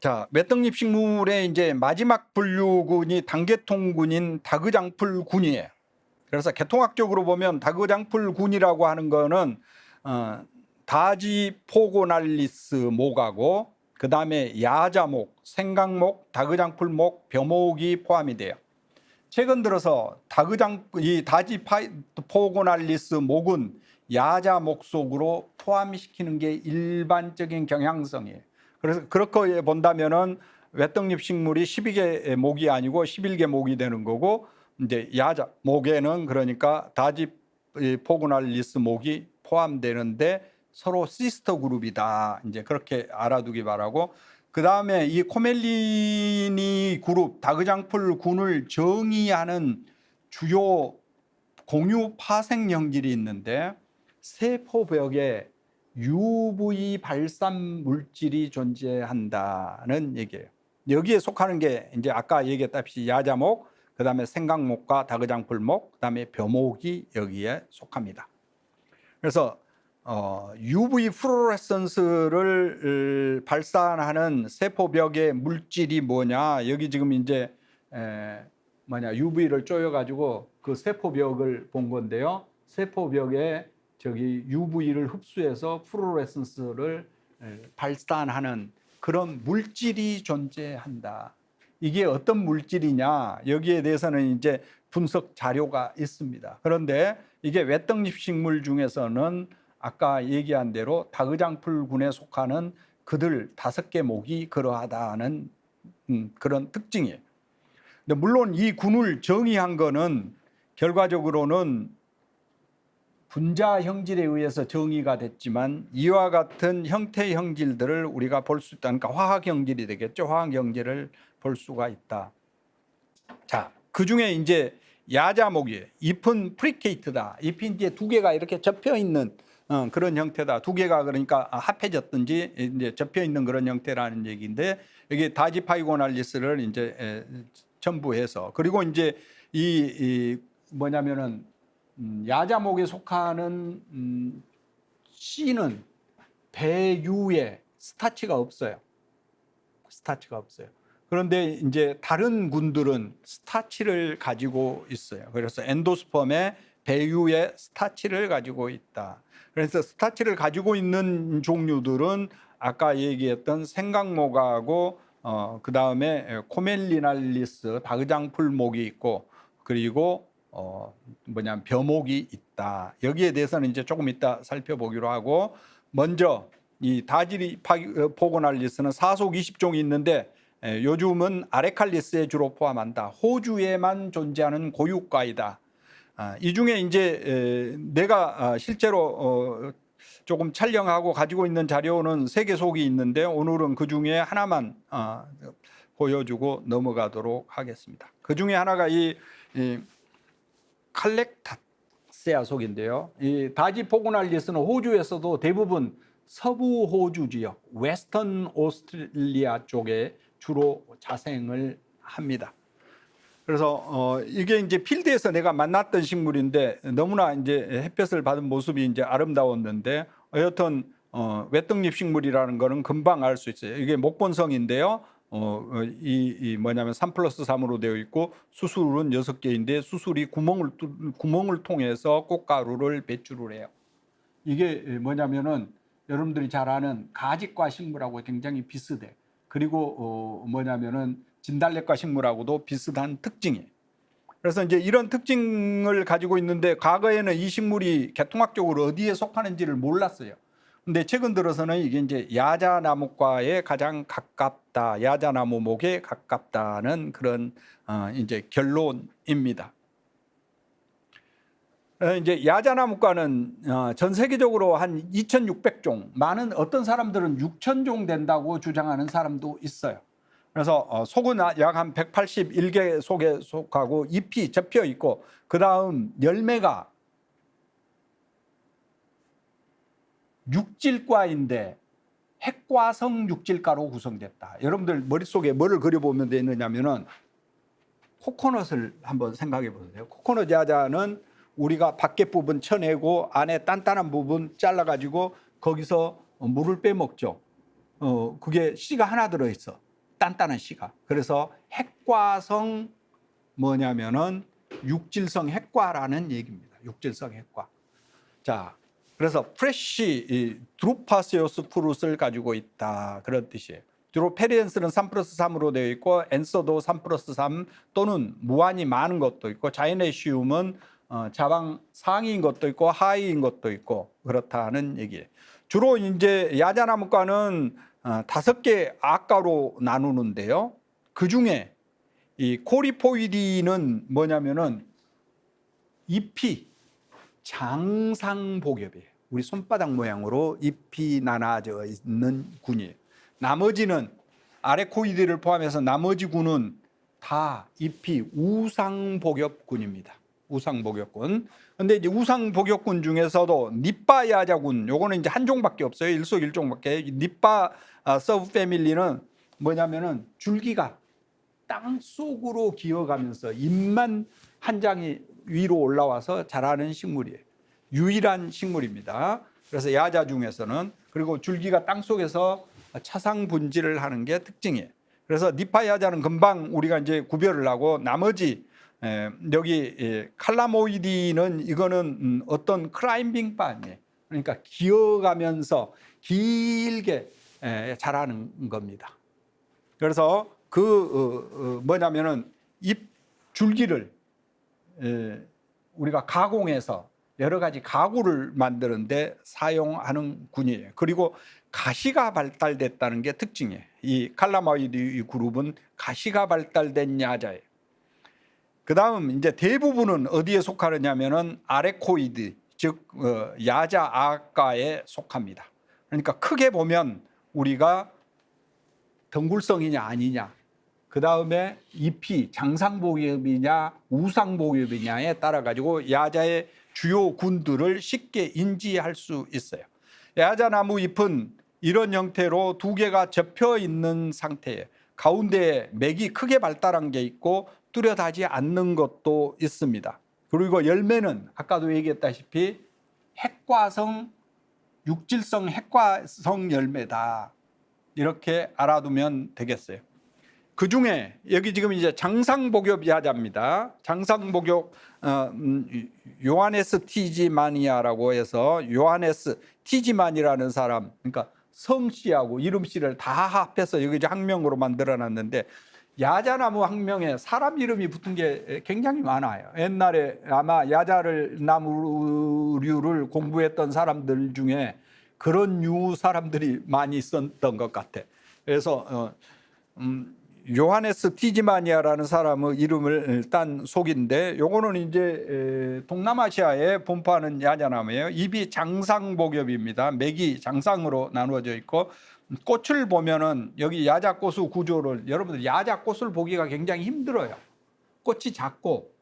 자, 맷떡잎 식물의 이제 마지막 분류군이 단계통군인 다그장풀군이에요. 그래서 개통학적으로 보면 다그장풀군이라고 하는 거는 다지포고날리스 목하고 그 다음에 야자목, 생강목, 다그장풀목, 벼목이 포함이 돼요. 최근 들어서 이 다지포고날리스 목은 야자목 속으로 포함시키는 게 일반적인 경향성이에요. 그래서 그렇게 본다면은 외떡잎 식물이 12개 목이 아니고 11개 목이 되는 거고, 이제 야자 목에는 그러니까 다지포고날리스 목이 포함되는데 서로 시스터 그룹이다. 이제 그렇게 알아두기 바라고. 그 다음에 이 코멜리니 그룹 다그장풀 군을 정의하는 주요 공유 파생 형질이 있는데, 세포벽에 UV 발산 물질이 존재한다는 얘기예요. 여기에 속하는 게 이제 아까 얘기했다시피 야자목, 그 다음에 생강목과 다그장풀목, 그 다음에 벼목이 여기에 속합니다. 그래서 UV 플루오레센스를 발산하는 세포벽의 물질이 뭐냐? 여기 지금 이제 UV를 쪼여가지고 그 세포벽을 본 건데요. 세포벽에 저기 UV를 흡수해서 플루오레센스를 발산하는 그런 물질이 존재한다. 이게 어떤 물질이냐? 여기에 대해서는 이제 분석 자료가 있습니다. 그런데 이게 외떡잎 식물 중에서는 아까 얘기한 대로 다그장풀군에 속하는 그들 5개 목이 그러하다는 그런 특징이에요. 근데 물론 이 군을 정의한 거는 결과적으로는 분자 형질에 의해서 정의가 됐지만, 이와 같은 형태 형질들을 우리가 볼 수 있다. 그러니까 화학 형질이 되겠죠. 화학 형질을 볼 수가 있다. 자, 그 중에 이제 야자목이에요. 잎은 프리케이트다. 잎이 이제 2개가 이렇게 접혀 있는 그런 형태다. 2개가 그러니까 합해졌든지 이제 접혀 있는 그런 형태라는 얘기인데, 여기 다지파이고날리스를 이제 첨부해서, 그리고 이제 이 뭐냐면은 야자목에 속하는 C는 배유에 스타치가 없어요. 스타치가 없어요. 그런데 이제 다른 군들은 스타치를 가지고 있어요. 그래서 엔도스펌의 배유에 스타치를 가지고 있다. 그래서 스타치를 가지고 있는 종류들은 아까 얘기했던 생강목하고 그 다음에 코멜리날리스 다그장풀목이 있고, 그리고 벼목이 있다. 여기에 대해서는 이제 조금 이따 살펴보기로 하고, 먼저 이 다지포고날리스는 사속 20종이 있는데 요즘은 아레칼리스에 주로 포함한다. 호주에만 존재하는 고유과이다. 이 중에 이제 내가 실제로 조금 촬영하고 가지고 있는 자료는 3개속이 있는데, 오늘은 그 중에 하나만 보여주고 넘어가도록 하겠습니다. 그 중에 하나가 이 칼렉타세아 속인데요. 이 다지포고날리스는 호주에서도 대부분 서부 호주 지역, 웨스턴 오스트레일리아 쪽에 주로 자생을 합니다. 그래서 이게 이제 필드에서 내가 만났던 식물인데, 너무나 이제 햇볕을 받은 모습이 이제 아름다웠는데, 여하튼 외떡잎 식물이라는 거는 금방 알 수 있어요. 이게 목본성인데요. 이 뭐냐면 3+3으로 되어 있고, 수술은 6개인데 수술이 구멍을 통해서 꽃가루를 배출을 해요. 이게 뭐냐면은 여러분들이 잘 아는 가지과 식물하고 굉장히 비슷해. 그리고 뭐냐면은 진달래과 식물하고도 비슷한 특징이에요. 그래서 이제 이런 특징을 가지고 있는데, 과거에는 이 식물이 개통학적으로 어디에 속하는지를 몰랐어요. 근데 최근 들어서는 이게 이제 야자나무과에 가장 가깝다, 야자나무목에 가깝다는 그런 이제 결론입니다. 이제 야자나무과는 전 세계적으로 한 2,600종, 많은 어떤 사람들은 6,000종 된다고 주장하는 사람도 있어요. 그래서 속은 약 한 181개 속에 속하고, 잎이 접혀 있고, 그 다음 열매가 육질과인데 핵과성 육질과로 구성됐다. 여러분들 머릿속에 뭐를 그려보면 되느냐면은 코코넛을 한번 생각해 보세요. 코코넛 야자는 우리가 밖에 부분 쳐내고 안에 단단한 부분 잘라가지고 거기서 물을 빼먹죠. 그게 씨가 하나 들어있어. 단단한 씨가. 그래서 핵과성 뭐냐면은 육질성 핵과라는 얘기입니다. 육질성 핵과. 자, 그래서 프레쉬 드루파시오스 프루스를 가지고 있다 그런 뜻이에요. 주로 페리엔스는 3+3으로 되어 있고 엔서도 3+3 또는 무한히 많은 것도 있고 자이네시움은 자방 상위인 것도 있고 하위인 것도 있고 그렇다는 얘기예요. 주로 이제 야자나무과는 5개 악과로 나누는데요. 그 중에 이 코리포이디는 뭐냐면은 잎이 장상복엽이에요. 우리 손바닥 모양으로 잎이 나눠져 있는 군이에요. 나머지는 아레코이드를 포함해서 나머지 군은 다 잎이 우상복엽군입니다. 우상복엽군. 근데 이제 우상복엽군 중에서도 니빠야자군, 요거는 이제 한 종밖에 없어요. 일속일종밖에. 니빠 서브 패밀리는 뭐냐면은 줄기가 땅 속으로 기어가면서 잎만 한 장이 위로 올라와서 자라는 식물이에요. 유일한 식물입니다. 그래서 야자 중에서는. 그리고 줄기가 땅 속에서 차상 분질을 하는 게 특징이에요. 그래서 니파 야자는 금방 우리가 이제 구별을 하고 나머지 여기 칼라모이디는 이거는 어떤 클라이밍 바니에요. 그러니까 기어가면서 길게 자라는 겁니다. 그래서 뭐냐면은 잎 줄기를 우리가 가공해서 여러 가지 가구를 만드는데 사용하는 군이에요. 그리고 가시가 발달됐다는 게 특징이에요. 이 칼라모이드 그룹은 가시가 발달된 야자예요. 그 다음 이제 대부분은 어디에 속하느냐면은 아레코이드, 즉 야자 악과에 속합니다. 그러니까 크게 보면 우리가 덩굴성이냐 아니냐, 그 다음에 잎이 장상복엽이냐 우상복엽이냐에 따라 가지고 야자의 주요 군들을 쉽게 인지할 수 있어요. 야자나무 잎은 이런 형태로 두 개가 접혀 있는 상태예요. 가운데에 맥이 크게 발달한 게 있고 뚜렷하지 않는 것도 있습니다. 그리고 열매는 아까도 얘기했다시피 핵과성, 육질성 핵과성 열매다, 이렇게 알아두면 되겠어요. 그 중에 여기 지금 이제 장상복엽 야자입니다. 장상복엽 요하네스 티지마니아라고 해서 요하네스 티지만이라는 사람, 그러니까 성씨하고 이름씨를 다 합해서 여기 이제 학명으로 만들어놨는데, 야자나무 학명에 사람 이름이 붙은 게 굉장히 많아요. 옛날에 아마 야자나무류를 공부했던 사람들 중에 그런 류 사람들이 많이 있었던 것 같아. 그래서 요하네스 티지마니아라는 사람의 이름을 딴 속인데, 요거는 이제 동남아시아에 분포하는 야자나무예요. 잎이 장상복엽입니다. 맥이 장상으로 나누어져 있고, 꽃을 보면은 여기 야자꽃의 구조를, 여러분들 야자꽃을 보기가 굉장히 힘들어요. 꽃이 작고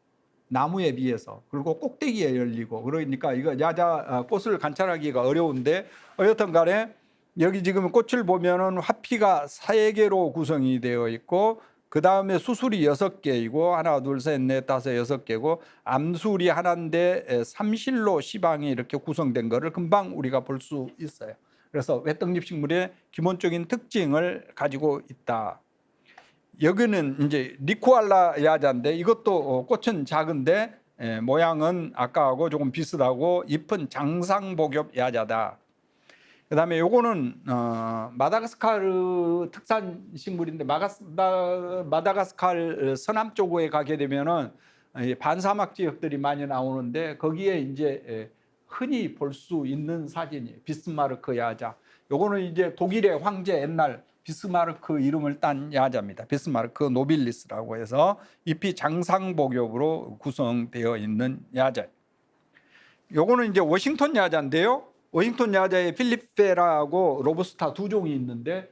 나무에 비해서, 그리고 꼭대기에 열리고, 그러니까 이거 야자꽃을 관찰하기가 어려운데, 여튼 간에 여기 지금 꽃을 보면은 화피가 3개로 구성이 되어 있고, 그 다음에 수술이 6개이고, 하나, 둘, 셋, 넷, 다섯, 6개고, 암술이 하나인데 삼실로 시방이 이렇게 구성된 거를 금방 우리가 볼 수 있어요. 그래서 외떡잎 식물의 기본적인 특징을 가지고 있다. 여기는 이제 리코알라 야자인데, 이것도 꽃은 작은데 모양은 아까하고 조금 비슷하고 잎은 장상복엽 야자다. 그 다음에 요거는 마다가스카르 특산 식물인데, 마다가스카르 서남 쪽에 가게 되면은 반사막 지역들이 많이 나오는데, 거기에 이제 흔히 볼 수 있는 사진이에요. 비스마르크 야자. 요거는 이제 독일의 황제 옛날 비스마르크 이름을 딴 야자입니다. 비스마르크 노빌리스라고 해서 잎이 장상복엽으로 구성되어 있는 야자. 요거는 이제 워싱턴 야자인데요. 워싱턴 야자에 필립페라하고 로부스타 두 종이 있는데,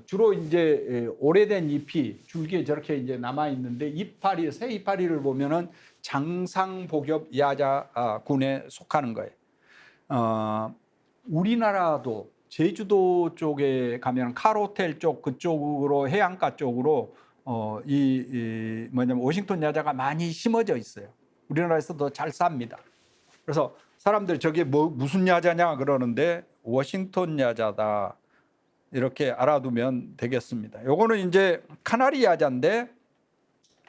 주로 이제 오래된 잎이 줄기에 저렇게 이제 남아 있는데, 이파리, 새 이파리를 보면은 장상복엽 야자군에 속하는 거예요. 우리나라도 제주도 쪽에 가면 카로텔 쪽 그쪽으로, 해안가 쪽으로 뭐냐면 워싱턴 야자가 많이 심어져 있어요. 우리나라에서 더 잘 삽니다. 그래서 사람들이 저게 무슨 야자냐 그러는데 워싱턴 야자다. 이렇게 알아두면 되겠습니다. 요거는 이제 카나리 야자인데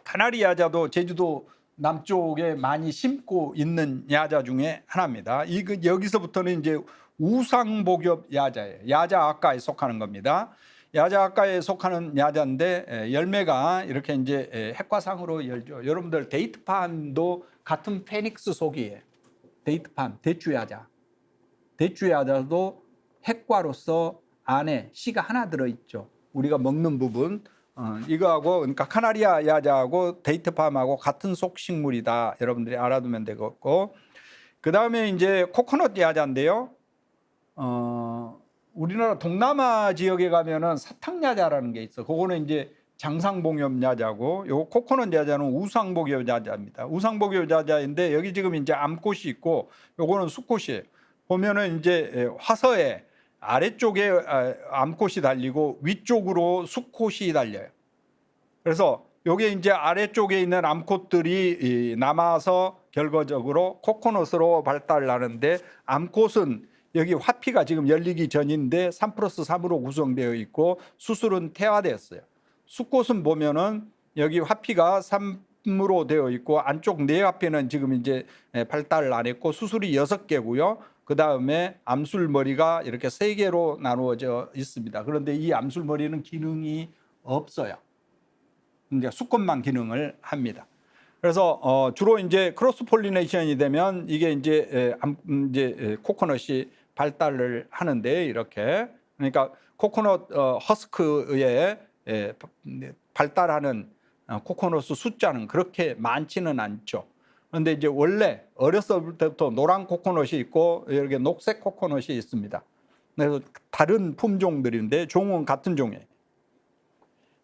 카나리 야자도 제주도 남쪽에 많이 심고 있는 야자 중에 하나입니다. 여기서부터는 이제 우상복엽 야자예요. 야자학과에 속하는 겁니다. 야자학과에 속하는 야자인데 열매가 이렇게 이제 핵과상으로 열죠. 여러분들 데이트팜도 같은 페닉스 속이에요. 데이트팜, 대추야자. 대추야자도 핵과로서 안에 씨가 하나 들어있죠. 우리가 먹는 부분. 이거하고 그러니까 카나리아 야자하고 데이트팜하고 같은 속식물이다. 여러분들이 알아두면 되겠고, 그 다음에 이제 코코넛 야자인데요. 우리나라 동남아 지역에 가면은 사탕 야자라는 게 있어. 그거는 이제 장상복엽 야자고, 요 코코넛 야자는 우상복엽 야자입니다. 우상복엽 야자인데 여기 지금 이제 암꽃이 있고, 요거는 수꽃이에요. 보면은 이제 화서에 아래쪽에 암꽃이 달리고 위쪽으로 수꽃이 달려요. 그래서 요게 이제 아래쪽에 있는 암꽃들이 남아서 결과적으로 코코넛으로 발달하는데, 암꽃은 여기 화피가 지금 열리기 전인데 3+3으로 구성되어 있고 수술은 태화됐어요. 수꽃은 보면은 여기 화피가 3으로 되어 있고 안쪽 네 화피는 지금 이제 발달을 안 했고 수술이 6개고요. 그 다음에 암술머리가 이렇게 3개로 나누어져 있습니다. 그런데 이 암술머리는 기능이 없어요. 이제 수꽃만 기능을 합니다. 그래서 주로 이제 크로스 폴리네이션이 되면 이게 이제 코코넛이 발달을 하는데, 이렇게 그러니까 코코넛 허스크에 발달하는 코코넛 숫자는 그렇게 많지는 않죠. 그런데 이제 원래 어렸을 때부터 노란 코코넛이 있고 이렇게 녹색 코코넛이 있습니다. 그래서 다른 품종들인데 종은 같은 종이에요.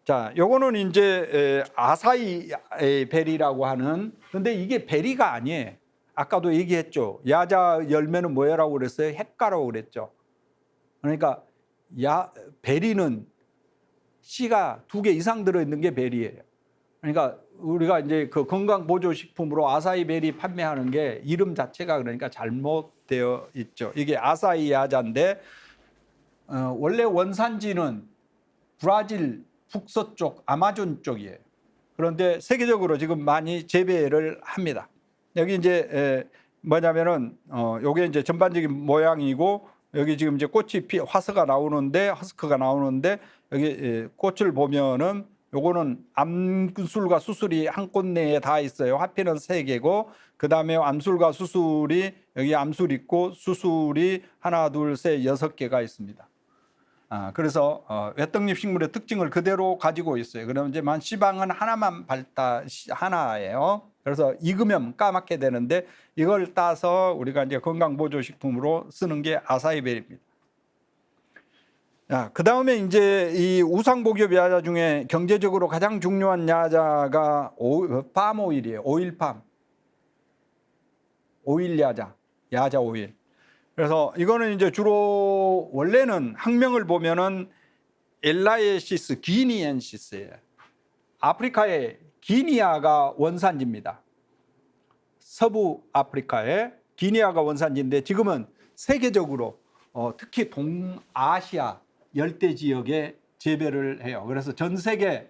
자, 요거는 이제 아사이 베리라고 하는, 근데 이게 베리가 아니에요. 아까도 얘기했죠. 야자 열매는 뭐라고 그랬어요? 핵과라고 그랬죠. 그러니까 베리는 씨가 2개 이상 들어있는 게 베리예요. 그러니까 우리가 이제 그 건강보조식품으로 아사이 베리 판매하는 게 이름 자체가 그러니까 잘못되어 있죠. 이게 아사이 야자인데 원래 원산지는 브라질 북서쪽 아마존 쪽이에요. 그런데 세계적으로 지금 많이 재배를 합니다. 여기 이제 뭐냐면은 요게 이제 전반적인 모양이고, 여기 지금 이제 꽃이 화서가 나오는데 허스크가 나오는데, 여기 꽃을 보면은 요거는 암술과 수술이 한 꽃 내에 다 있어요. 화피는 3개고, 그 다음에 암술과 수술이 여기 암술 있고 수술이 하나, 둘, 셋, 6개가 있습니다. 그래서 외떡잎 식물의 특징을 그대로 가지고 있어요. 그러면 이제 시방은 하나만 하나예요. 그래서 익으면 까맣게 되는데 이걸 따서 우리가 이제 건강보조식품으로 쓰는 게 아사이베리입니다. 그 다음에 이제 이 우상복엽 야자 중에 경제적으로 가장 중요한 야자가 팜오일이에요. 오일팜. 오일 야자, 야자 오일. 그래서 이거는 이제 주로 원래는 학명을 보면은 엘라에시스 기니엔시스예요. 아프리카의 기니아가 원산지입니다. 서부 아프리카의 기니아가 원산지인데 지금은 세계적으로 특히 동아시아 열대 지역에 재배를 해요. 그래서 전 세계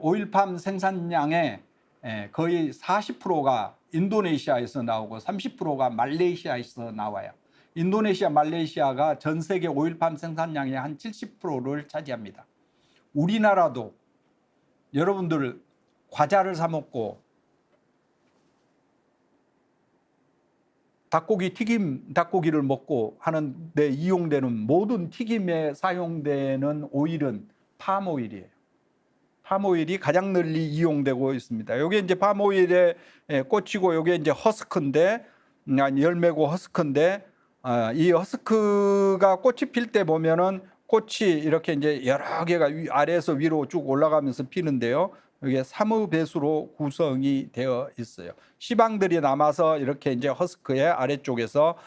오일팜 생산량의 거의 40%가 인도네시아에서 나오고 30%가 말레이시아에서 나와요. 인도네시아, 말레이시아가 전 세계 오일팜 생산량의 한 70%를 차지합니다. 우리나라도 여러분들 과자를 사 먹고 닭고기를 먹고 하는데 이용되는 모든 튀김에 사용되는 오일은 팜오일이에요. 팜오일이 가장 널리 이용되고 있습니다. 이게 이제 팜오일의 꽃이고, 이게 이제 허스크인데, 열매고 허스크인데, 이 허스크가 꽃이 필 때 보면은 꽃이 이렇게 이제 여러 개가 아래에서 위로 쭉 올라가면서 피는데요. 이게 3의 배수로 구성이 되어 있어요. 시방들이 남아서 이렇게 이제 허스크의 아래쪽에서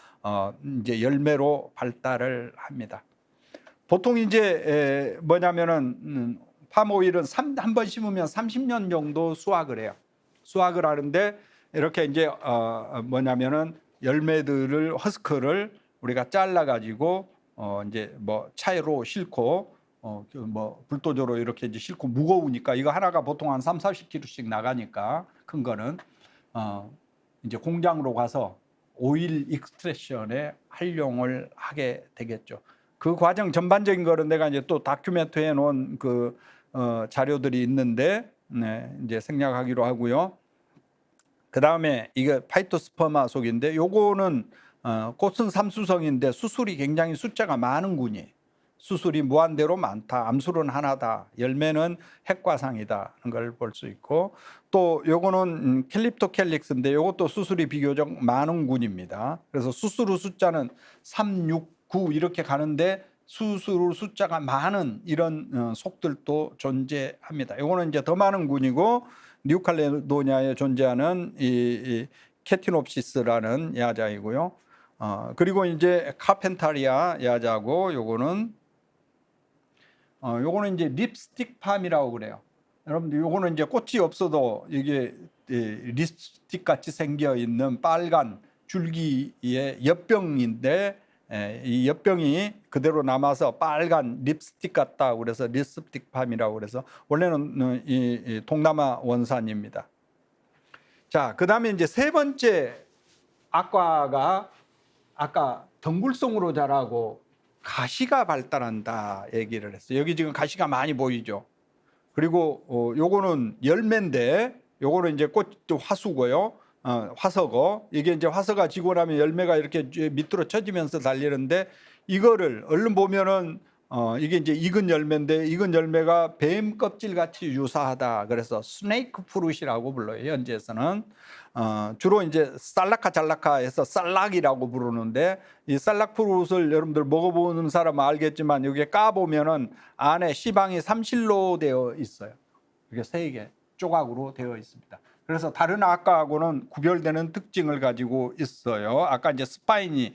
이제 열매로 발달을 합니다. 보통 이제 뭐냐면은 팜오일은 한 번 심으면 30년 정도 수확을 해요. 수확을 하는데 이렇게 이제 뭐냐면은 열매들을 허스크를 우리가 잘라 가지고 이제 뭐 차로 싣고 뭐 불도저로 이렇게 이제 싣고 무거우니까 이거 하나가 보통 한 3, 40kg씩 나가니까 큰 거는 이제 공장으로 가서 오일 익스트랙션에 활용을 하게 되겠죠. 그 과정 전반적인 거는 내가 이제 또 다큐멘터리에 놓은 그 자료들이 있는데 이제 생략하기로 하고요. 그 다음에 이게 파이토스퍼마 속인데 요거는 꽃은 삼수성인데 수술이 굉장히 숫자가 많은 군이에요. 수술이 무한대로 많다. 암술은 하나다. 열매는 핵과상이다. 하는 걸 볼 수 있고 또 요거는 캘립토캘릭스인데 요것도 수술이 비교적 많은 군입니다. 그래서 수술 숫자는 3, 6, 9 이렇게 가는데 수술 숫자가 많은 이런 속들도 존재합니다. 요거는 이제 더 많은 군이고 뉴칼레도니아에 존재하는 이 캐티놉시스라는 야자이고요. 그리고 이제 카펜타리아 야자고 요거는 이제 립스틱 팜이라고 그래요. 여러분들 요거는 이제 꽃이 없어도 이게 립스틱 같이 생겨 있는 빨간 줄기의 엿병인데 이 엿병이 그대로 남아서 빨간 립스틱 같다 그래서 립스틱 팜이라고 그래서 원래는 이 동남아 원산입니다. 자, 그다음에 이제 세 번째 아까 덩굴성으로 자라고 가시가 발달한다 얘기를 했어요. 여기 지금 가시가 많이 보이죠. 그리고 요거는 열매인데 요거는 이제 꽃 화수고요. 화서고 이게 이제 화서가 지고 나면 열매가 이렇게 밑으로 쳐지면서 달리는데 이거를 얼른 보면은 이게 이제 익은 열매인데 익은 열매가 뱀 껍질 같이 유사하다. 그래서 스네이크 프루시라고 불러요. 현지에서는 주로 이제 살라카 잘라카에서 쌀락이라고 부르는데 이 쌀락 프루트를 여러분들 먹어보는 사람은 알겠지만 여기에 까 보면은 안에 시방이 삼실로 되어 있어요. 이게 3개 조각으로 되어 있습니다. 그래서 다른 아까하고는 구별되는 특징을 가지고 있어요. 아까 이제 스파인이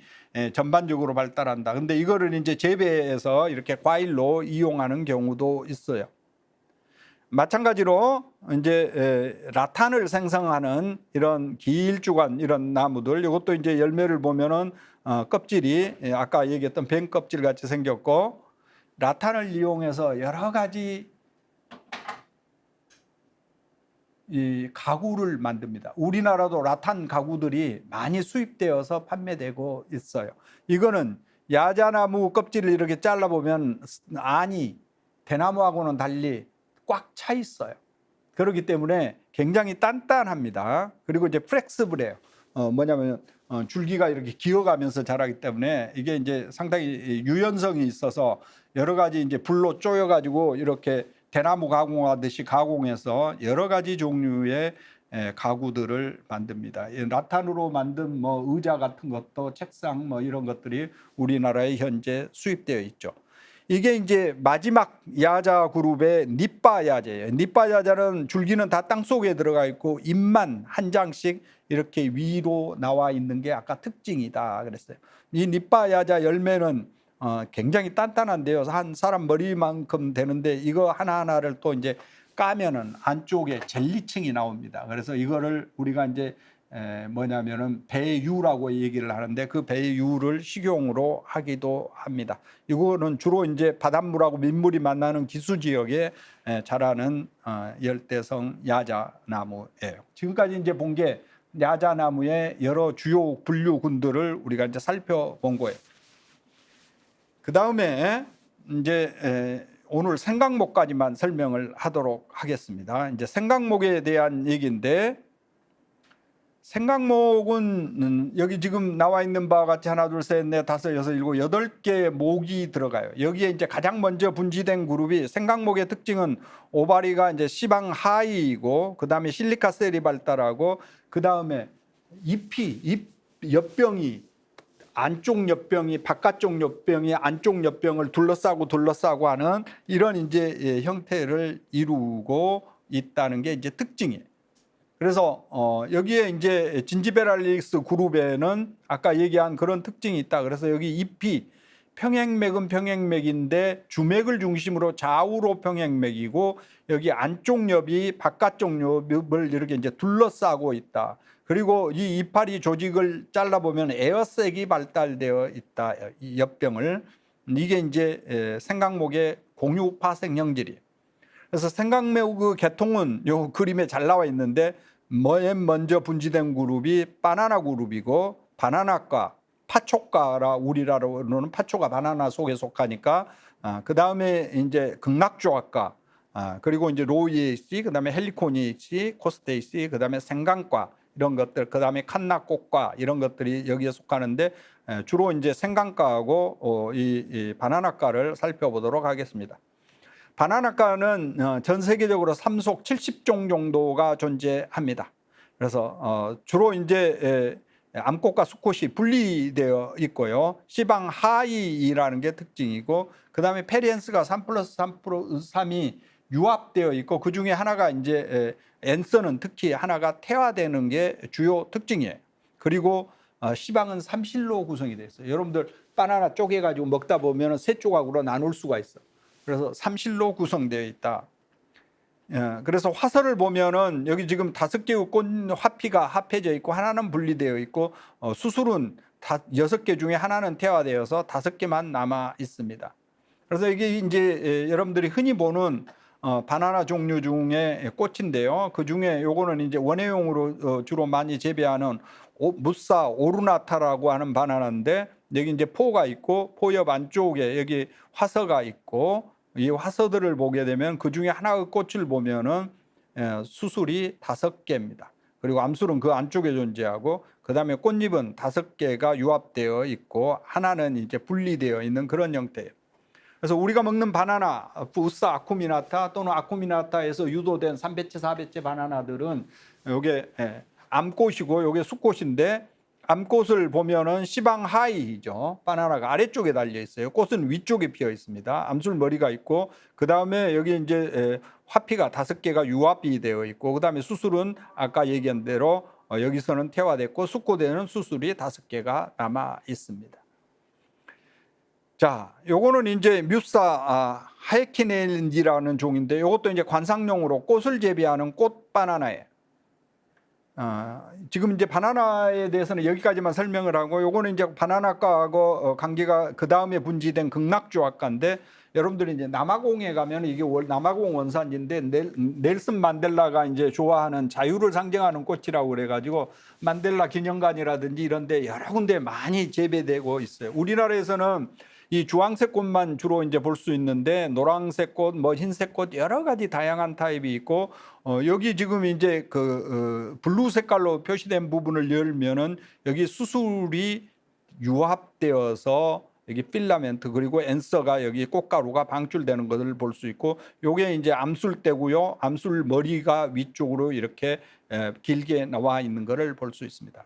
전반적으로 발달한다. 근데 이거를 이제 재배해서 이렇게 과일로 이용하는 경우도 있어요. 마찬가지로 이제 라탄을 생성하는 이런 길쭉한 이런 나무들 이것도 이제 열매를 보면은 껍질이 아까 얘기했던 뱀 껍질 같이 생겼고 라탄을 이용해서 여러 가지 이 가구를 만듭니다. 우리나라도 라탄 가구들이 많이 수입되어서 판매되고 있어요. 이거는 야자나무 껍질을 이렇게 잘라보면 안이 대나무하고는 달리 꽉 차 있어요. 그렇기 때문에 굉장히 단단합니다. 그리고 이제 플렉스블해요. 뭐냐면 줄기가 이렇게 기어가면서 자라기 때문에 이게 이제 상당히 유연성이 있어서 여러 가지 이제 불로 쪼여가지고 이렇게 대나무 가공하듯이 가공해서 여러 가지 종류의 가구들을 만듭니다. 라탄으로 만든 뭐 의자 같은 것도 책상 뭐 이런 것들이 우리나라에 현재 수입되어 있죠. 이게 이제 마지막 야자 그룹의 니빠 야자예요. 니빠 야자는 줄기는 다 땅 속에 들어가 있고 잎만 한 장씩 이렇게 위로 나와 있는 게 아까 특징이다 그랬어요. 이 니빠 야자 열매는 굉장히 단단한데요. 한 사람 머리만큼 되는데 이거 하나하나를 또 이제 까면은 안쪽에 젤리층이 나옵니다. 그래서 이거를 우리가 이제 뭐냐면은 배유라고 얘기를 하는데 그 배유를 식용으로 하기도 합니다. 이거는 주로 이제 바닷물하고 민물이 만나는 기수 지역에 자라는 열대성 야자나무예요. 지금까지 이제 본 게 야자나무의 여러 주요 분류군들을 우리가 이제 살펴본 거예요. 그 다음에 이제 오늘 생강목까지만 설명을 하도록 하겠습니다. 이제 생강목에 대한 얘기인데 생강목은 여기 지금 나와 있는 바와 같이 하나, 둘, 셋, 넷, 다섯, 여섯, 일곱, 8개의 목이 들어가요. 여기에 이제 가장 먼저 분지된 그룹이 생강목의 특징은 오바리가 이제 시방 하이이고 그 다음에 실리카셀이 발달하고 그 다음에 잎 엿병이 안쪽 엿병이 바깥쪽 엿병이 안쪽 엿병을 둘러싸고 하는 이런 이제 형태를 이루고 있다는 게 이제 특징이에요. 그래서 여기에 이제 진지베랄릭스 그룹에는 아까 얘기한 그런 특징이 있다. 그래서 여기 잎이 평행맥은 평행맥인데 주맥을 중심으로 좌우로 평행맥이고 여기 안쪽 엽이 바깥쪽 엽을 이렇게 이제 둘러싸고 있다. 그리고 이 이파리 조직을 잘라보면 에어색이 발달되어 있다. 이 엽병을. 이게 이제 생강목의 공유 파생 형질이에요. 그래서 생강목 그 계통은 요 그림에 잘 나와 있는데 맨 먼저 분지된 그룹이 바나나 그룹이고 바나나과 파초과라 우리라로는 파초가 바나나 속에 속하니까 그 다음에 이제 극락조합과 그리고 이제 로이에이씨 그다음에 헬리코니에이씨 코스테이씨 그다음에 생강과 이런 것들 그다음에 칸나꽃과 이런 것들이 여기에 속하는데 주로 이제 생강과하고 이 바나나과를 살펴보도록 하겠습니다. 바나나과는 전 세계적으로 3속 70종 정도가 존재합니다. 그래서 주로 이제 암꽃과 수꽃이 분리되어 있고요. 시방 하이라는 게 특징이고, 그 다음에 페리엔스가 3+3+3이 유합되어 있고, 그 중에 하나가 이제 엔서는 특히 하나가 태화되는 게 주요 특징이에요. 그리고 시방은 삼실로 구성이 되어 있어요. 여러분들 바나나 쪼개가지고 먹다 보면 세 조각으로 나눌 수가 있어요. 그래서 삼실로 구성되어 있다. 그래서 화서를 보면은 여기 지금 5개의 꽃 화피가 합해져 있고 하나는 분리되어 있고 수술은 6개 중에 하나는 태화되어서 5개만 남아 있습니다. 그래서 이게 이제 여러분들이 흔히 보는 바나나 종류 중에 꽃인데요. 그 중에 요거는 이제 원예용으로 주로 많이 재배하는 무사 오르나타라고 하는 바나나인데, 여기 이제 포가 있고 포엽 안쪽에 여기 화서가 있고, 이 화서들을 보게 되면 그 중에 하나의 꽃을 보면은 수술이 5개입니다. 그리고 암술은 그 안쪽에 존재하고, 그 다음에 꽃잎은 5개가 유합되어 있고 하나는 이제 분리되어 있는 그런 형태예요. 그래서 우리가 먹는 바나나, 부사 아쿠미나타 또는 아쿠미나타에서 유도된 3배째, 4배째 바나나들은 요게 암꽃이고 요게 수꽃인데, 암꽃을 보면은 시방 하이죠. 바나나가 아래쪽에 달려 있어요. 꽃은 위쪽에 피어 있습니다. 암술 머리가 있고, 그 다음에 여기 이제 화피가 5개가 유합이 되어 있고, 그 다음에 수술은 아까 얘기한 대로 여기서는 태화됐고, 수꽃에는 수술이 5개가 남아 있습니다. 자, 요거는 이제 뮤사 하이키넬리라는 종인데, 요것도 이제 관상용으로 꽃을 재배하는 꽃 바나나예요. 지금 이제 바나나에 대해서는 여기까지만 설명을 하고, 요거는 이제 바나나과하고 관계가 그 다음에 분지된 극락조합과인데, 여러분들이 이제 남아공에 가면 이게 남아공 원산지인데 넬슨 만델라가 이제 좋아하는 자유를 상징하는 꽃이라고 그래가지고 만델라 기념관이라든지 이런데 여러 군데 많이 재배되고 있어요. 우리나라에서는 이 주황색 꽃만 주로 이제 볼 수 있는데, 노란색 꽃, 뭐 흰색 꽃 여러 가지 다양한 타입이 있고, 여기 지금 이제 블루 색깔로 표시된 부분을 열면은 여기 수술이 유합되어서 여기 필라멘트 그리고 엔서가 여기 꽃가루가 방출되는 것을 볼 수 있고, 요게 이제 암술대고요. 암술 머리가 위쪽으로 이렇게 길게 나와 있는 것을 볼 수 있습니다.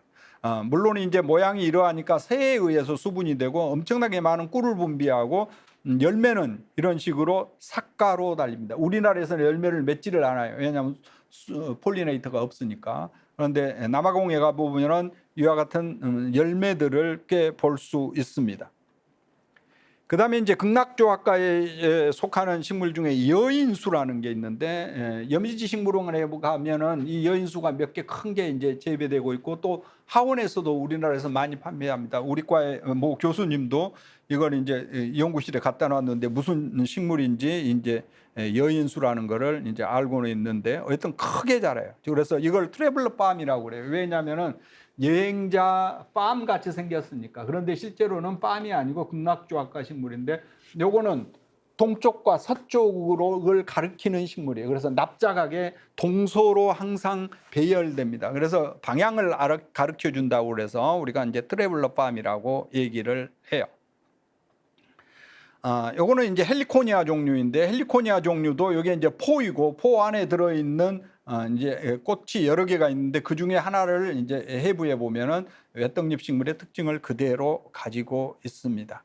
물론 이제 모양이 이러하니까 새에 의해서 수분이 되고 엄청나게 많은 꿀을 분비하고, 열매는 이런 식으로 삭가로 달립니다. 우리나라에서는 열매를 맺지를 않아요. 왜냐하면 폴리네이터가 없으니까. 그런데 남아공에 가보면은 이와 같은 열매들을 꽤 볼 수 있습니다. 그 다음에 이제 극락조합과에 속하는 식물 중에 여인수라는 게 있는데, 여미지 식물원에 가면은 이 여인수가 몇 개 큰 게 이제 재배되고 있고, 또 하원에서도 우리나라에서 많이 판매합니다. 우리 과의 모 교수님도 이걸 이제 연구실에 갖다 놨는데 무슨 식물인지 이제 여인수라는 거를 이제 알고는 있는데, 어쨌든 크게 자라요. 그래서 이걸 트래블러 팜이라고 그래요. 왜냐하면은 여행자 팜 같이 생겼으니까. 그런데 실제로는 팜이 아니고 극락조합과 식물인데, 요거는 동쪽과 서쪽을 가리키는 식물이에요. 그래서 납작하게 동서로 항상 배열됩니다. 그래서 방향을 가르쳐 준다고 그래서 우리가 이제 트래블러 팜이라고 얘기를 해요. 요거는 이제 헬리코니아 종류인데, 헬리코니아 종류도 여기 이제 포이고, 포 안에 들어있는 이제 꽃이 여러 개가 있는데, 그 중에 하나를 이제 해부해 보면은 외떡잎 식물의 특징을 그대로 가지고 있습니다.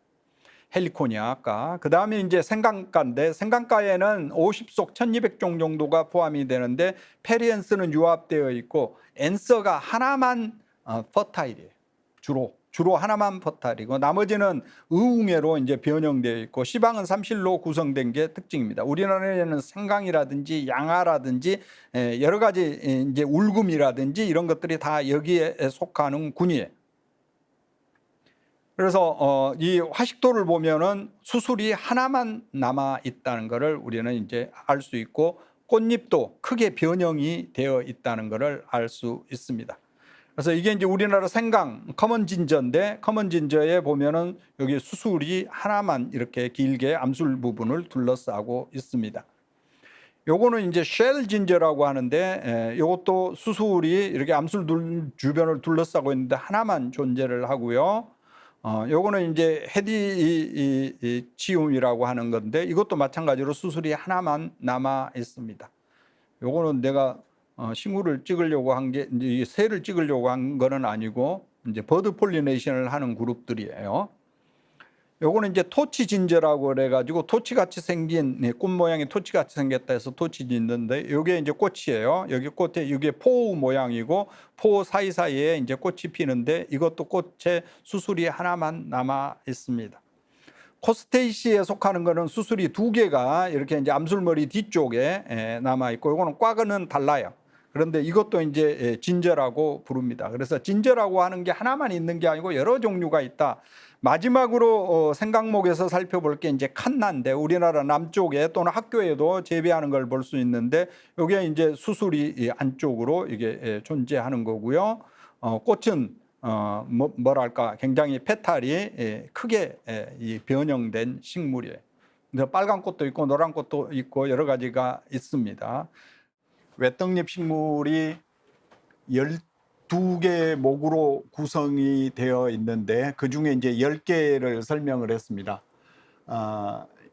헬리코니아과. 그 다음에 이제 생강과인데, 생강과에는 50속 1200종 정도가 포함이 되는데, 페리엔스는 유합되어 있고, 엔서가 하나만 퍼타일이에요. 주로. 주로 하나만 포탈이고 나머지는 의웅해로 이제 변형되어 있고 시방은 삼실로 구성된 게 특징입니다. 우리나라에는 생강이라든지 양화라든지 여러 가지 이제 울금이라든지 이런 것들이 다 여기에 속하는 군이에요. 그래서 이 화식도를 보면은 수술이 하나만 남아 있다는 것을 우리는 이제 알 수 있고 꽃잎도 크게 변형이 되어 있다는 것을 알 수 있습니다. 그래서 이게 이제 우리나라 생강 커먼 진저인데 커먼 진저에 보면은 여기 수술이 하나만 이렇게 길게 암술 부분을 둘러싸고 있습니다. 요거는 이제 쉘 진저라고 하는데 요것도 수술이 이렇게 암술 주변을 둘러싸고 있는데 하나만 존재를 하고요. 요거는 이제 헤디치움이라고 하는 건데 이것도 마찬가지로 수술이 하나만 남아 있습니다. 요거는 내가 식물을 찍으려고 한 게 이제 새를 찍으려고 한 거는 아니고 이제 버드 폴리네이션을 하는 그룹들이에요. 요거는 이제 토치 진저라고 그래가지고 토치같이 생긴 꽃 모양이 토치같이 생겼다 해서 토치 진저인데 요게 이제 꽃이에요. 여기 꽃에 이게 포 모양이고 포 사이사이에 이제 꽃이 피는데 이것도 꽃에 수술이 하나만 남아 있습니다. 코스테이시에 속하는 거는 수술이 2개가 이렇게 이제 암술머리 뒤쪽에 남아 있고 요거는 꽉은 달라요. 그런데 이것도 이제 진저라고 부릅니다. 그래서 진저라고 하는 게 하나만 있는 게 아니고 여러 종류가 있다. 마지막으로 생강목에서 살펴볼 게 이제 칸나인데 우리나라 남쪽에 또는 학교에도 재배하는 걸 볼 수 있는데 이게 이제 수술이 안쪽으로 이게 존재하는 거고요. 꽃은 뭐랄까 굉장히 페탈이 크게 변형된 식물이에요. 빨간 꽃도 있고 노란 꽃도 있고 여러 가지가 있습니다. 외떡잎 식물이 12개의 목으로 구성이 되어 있는데 그 중에 이제 10개를 설명을 했습니다.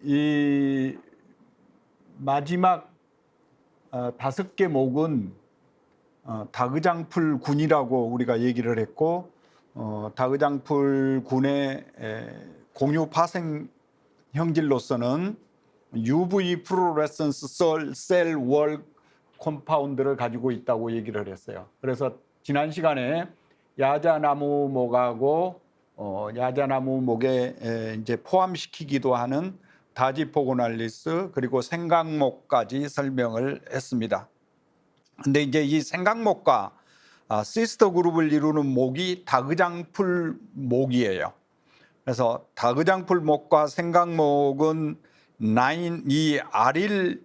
이 마지막 5개 목은 다그장풀 군이라고 우리가 얘기를 했고 다그장풀 군의 공유 파생 형질로서는 UV 플루오레센스 셀 월 컴파운드를 가지고 있다고 얘기를 했어요. 그래서 지난 시간에 야자나무목하고 야자나무목에 이제 포함시키기도 하는 다지포고날리스 그리고 생강목까지 설명을 했습니다. 근데 이제 이 생강목과 시스터 그룹을 이루는 목이 다그장풀 목이에요. 그래서 다그장풀 목과 생강목은 이 아릴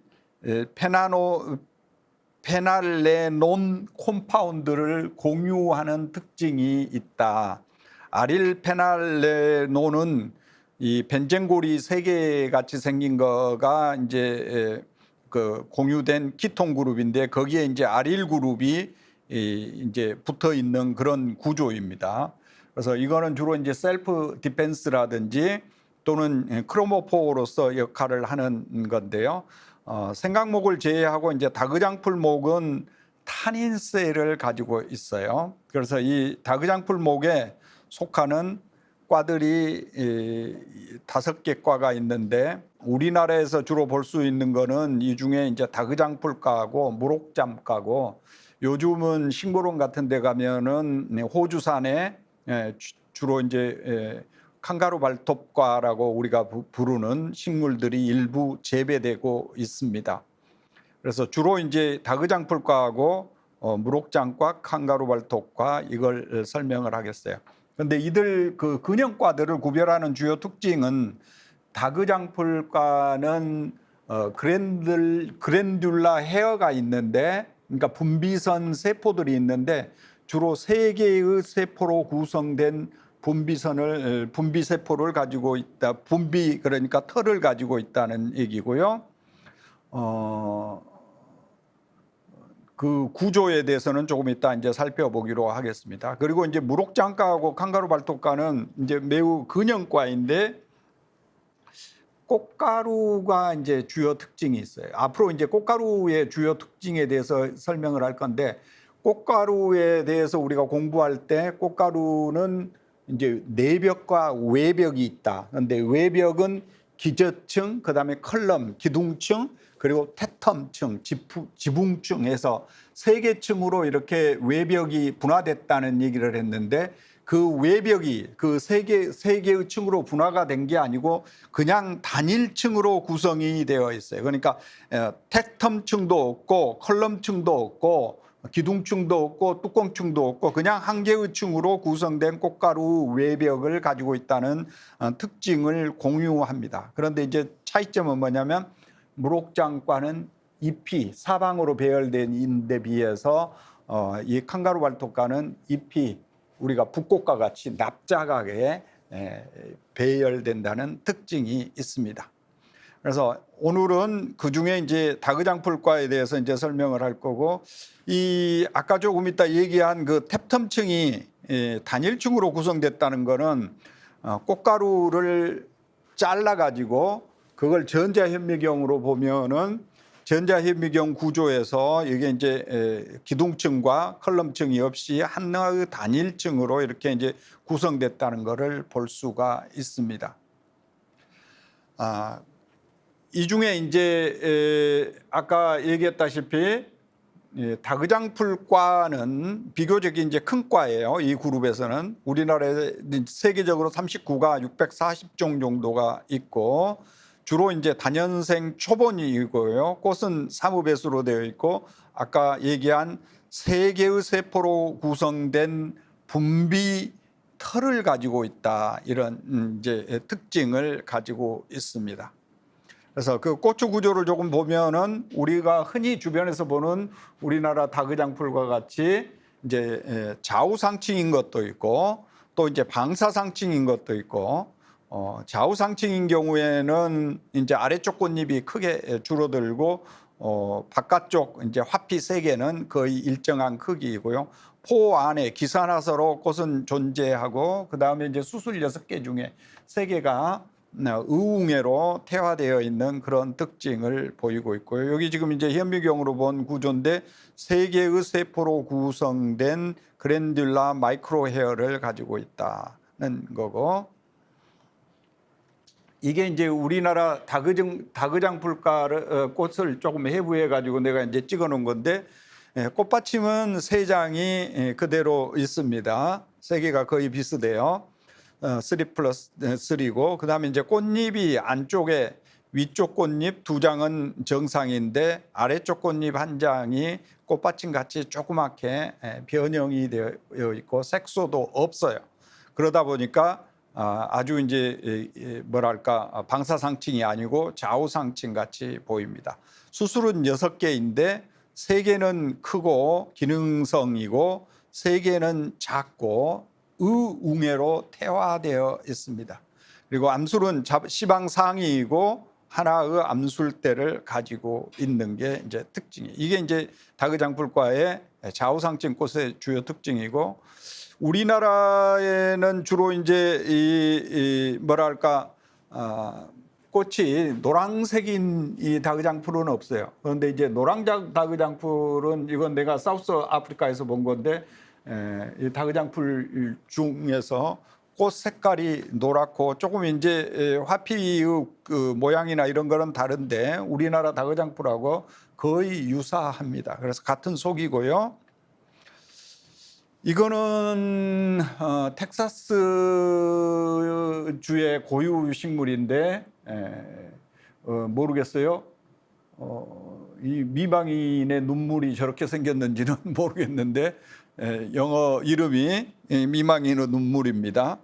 페날레논 콤파운드를 공유하는 특징이 있다. 아릴 페날레논은 이 벤젠골이 3개 같이 생긴 거가 이제 그 공유된 키톤 그룹인데 거기에 이제 아릴 그룹이 이제 붙어 있는 그런 구조입니다. 그래서 이거는 주로 이제 셀프 디펜스라든지 또는 크로모포로서 역할을 하는 건데요. 생강목을 제외하고 이제 다그장풀목은 타닌셀을 가지고 있어요. 그래서 이 다그장풀목에 속하는 과들이 5개 과가 있는데 우리나라에서 주로 볼 수 있는 거는 이 중에 이제 다그장풀과하고 무록잠과고 요즘은 식물원 같은 데 가면은 호주산에 주로 이제 칸가루 발톱과라고 우리가 부르는 식물들이 일부 재배되고 있습니다. 그래서 주로 이제 다그장풀과하고 무록장과 칸가루 발톱과 이걸 설명을 하겠어요. 그런데 이들 그 근형과들을 구별하는 주요 특징은 다그장풀과는 그랜듈라 헤어가 있는데 그러니까 분비선 세포들이 있는데 주로 3개의 세포로 구성된 분비세포를 가지고 있다. 그러니까 털을 가지고 있다는 얘기고요. 그 구조에 대해서는 조금 이따 이제 살펴보기로 하겠습니다. 그리고 이제 무록장과하고 칸가루 발톱과는 이제 매우 근형과인데 꽃가루가 이제 주요 특징이 있어요. 앞으로 이제 꽃가루의 주요 특징에 대해서 설명을 할 건데 꽃가루에 대해서 우리가 공부할 때 꽃가루는 이제 내벽과 외벽이 있다. 그런데 외벽은 기저층, 그다음에 컬럼, 기둥층, 그리고 태텀층, 지붕층에서 3개 층으로 이렇게 외벽이 분화됐다는 얘기를 했는데 그 외벽이 그 세 개의 층으로 분화가 된 게 아니고 그냥 단일층으로 구성이 되어 있어요. 그러니까 택텀층도 없고 컬럼층도 없고 기둥층도 없고 뚜껑층도 없고 그냥 한 개의 층으로 구성된 꽃가루 외벽을 가지고 있다는 특징을 공유합니다. 그런데 이제 차이점은 뭐냐면 무록장과는 잎이 사방으로 배열된 데 비해서 이 칸가루 발톱과는 잎이 우리가 붓꽃과 같이 납작하게 배열된다는 특징이 있습니다. 그래서 오늘은 그 중에 이제 다그장풀과에 대해서 이제 설명을 할 거고, 이 아까 조금 이따 얘기한 그 탭텀층이 단일층으로 구성됐다는 거는 꽃가루를 잘라 가지고 그걸 전자현미경으로 보면은 전자현미경 구조에서 이게 이제 기둥층과 컬럼층이 없이 하나의 단일층으로 이렇게 이제 구성됐다는 것을 볼 수가 있습니다. 이 중에 이제 아까 얘기했다시피 다그장풀과는 비교적 이제 큰 과예요. 이 그룹에서는 우리나라에 세계적으로 39가 640종 정도가 있고, 주로 이제 단연생 초본이고요. 꽃은 사무배수로 되어 있고, 아까 얘기한 세 개의 세포로 구성된 분비 털을 가지고 있다, 이런 이제 특징을 가지고 있습니다. 그래서 그 꽃의 구조를 조금 보면은 우리가 흔히 주변에서 보는 우리나라 다그장풀과 같이 이제 좌우상층인 것도 있고 또 이제 방사상층인 것도 있고, 좌우상층인 경우에는 이제 아래쪽 꽃잎이 크게 줄어들고 바깥쪽 이제 화피 세 개는 거의 일정한 크기이고요. 포 안에 기산화서로 꽃은 존재하고 그 다음에 이제 수술 6개 중에 3개가 의웅회로 태화되어 있는 그런 특징을 보이고 있고요. 여기 지금 이제 현미경으로 본 구조인데 3개의 세포로 구성된 그랜듈라 마이크로 헤어를 가지고 있다는 거고, 이게 이제 우리나라 다그장풀과 꽃을 조금 해부해 가지고 내가 이제 찍어 놓은 건데, 꽃받침은 3장이 그대로 있습니다. 3개가 거의 비슷해요. 3+3고 그다음에 이제 꽃잎이 안쪽에 위쪽 꽃잎 2장은 정상인데 아래쪽 꽃잎 1장이 꽃받침 같이 조그맣게 변형이 되어 있고 색소도 없어요. 그러다 보니까 아주 이제 뭐랄까 방사상층이 아니고 좌우상층 같이 보입니다. 수술은 6개인데 3개는 크고 기능성이고 3개는 작고 의웅회로 태화되어 있습니다. 그리고 암술은 시방상이이고 하나의 암술대를 가지고 있는 게 이제 특징이에요. 이게 이제 다그장풀과의 좌우상층 꽃의 주요 특징이고, 우리나라에는 주로 이제 이 뭐랄까 꽃이 노란색인 이 다그장풀은 없어요. 그런데 이제 노란 다그장풀은 이건 내가 사우스 아프리카에서 본 건데, 이 다그장풀 중에서 꽃 색깔이 노랗고 조금 이제 화피의 그 모양이나 이런 거는 다른데 우리나라 다그장풀하고 거의 유사합니다. 그래서 같은 속이고요. 이거는 텍사스 주의 고유 식물인데 모르겠어요. 이 미망인의 눈물이 저렇게 생겼는지는 모르겠는데 영어 이름이 미망인의 눈물입니다.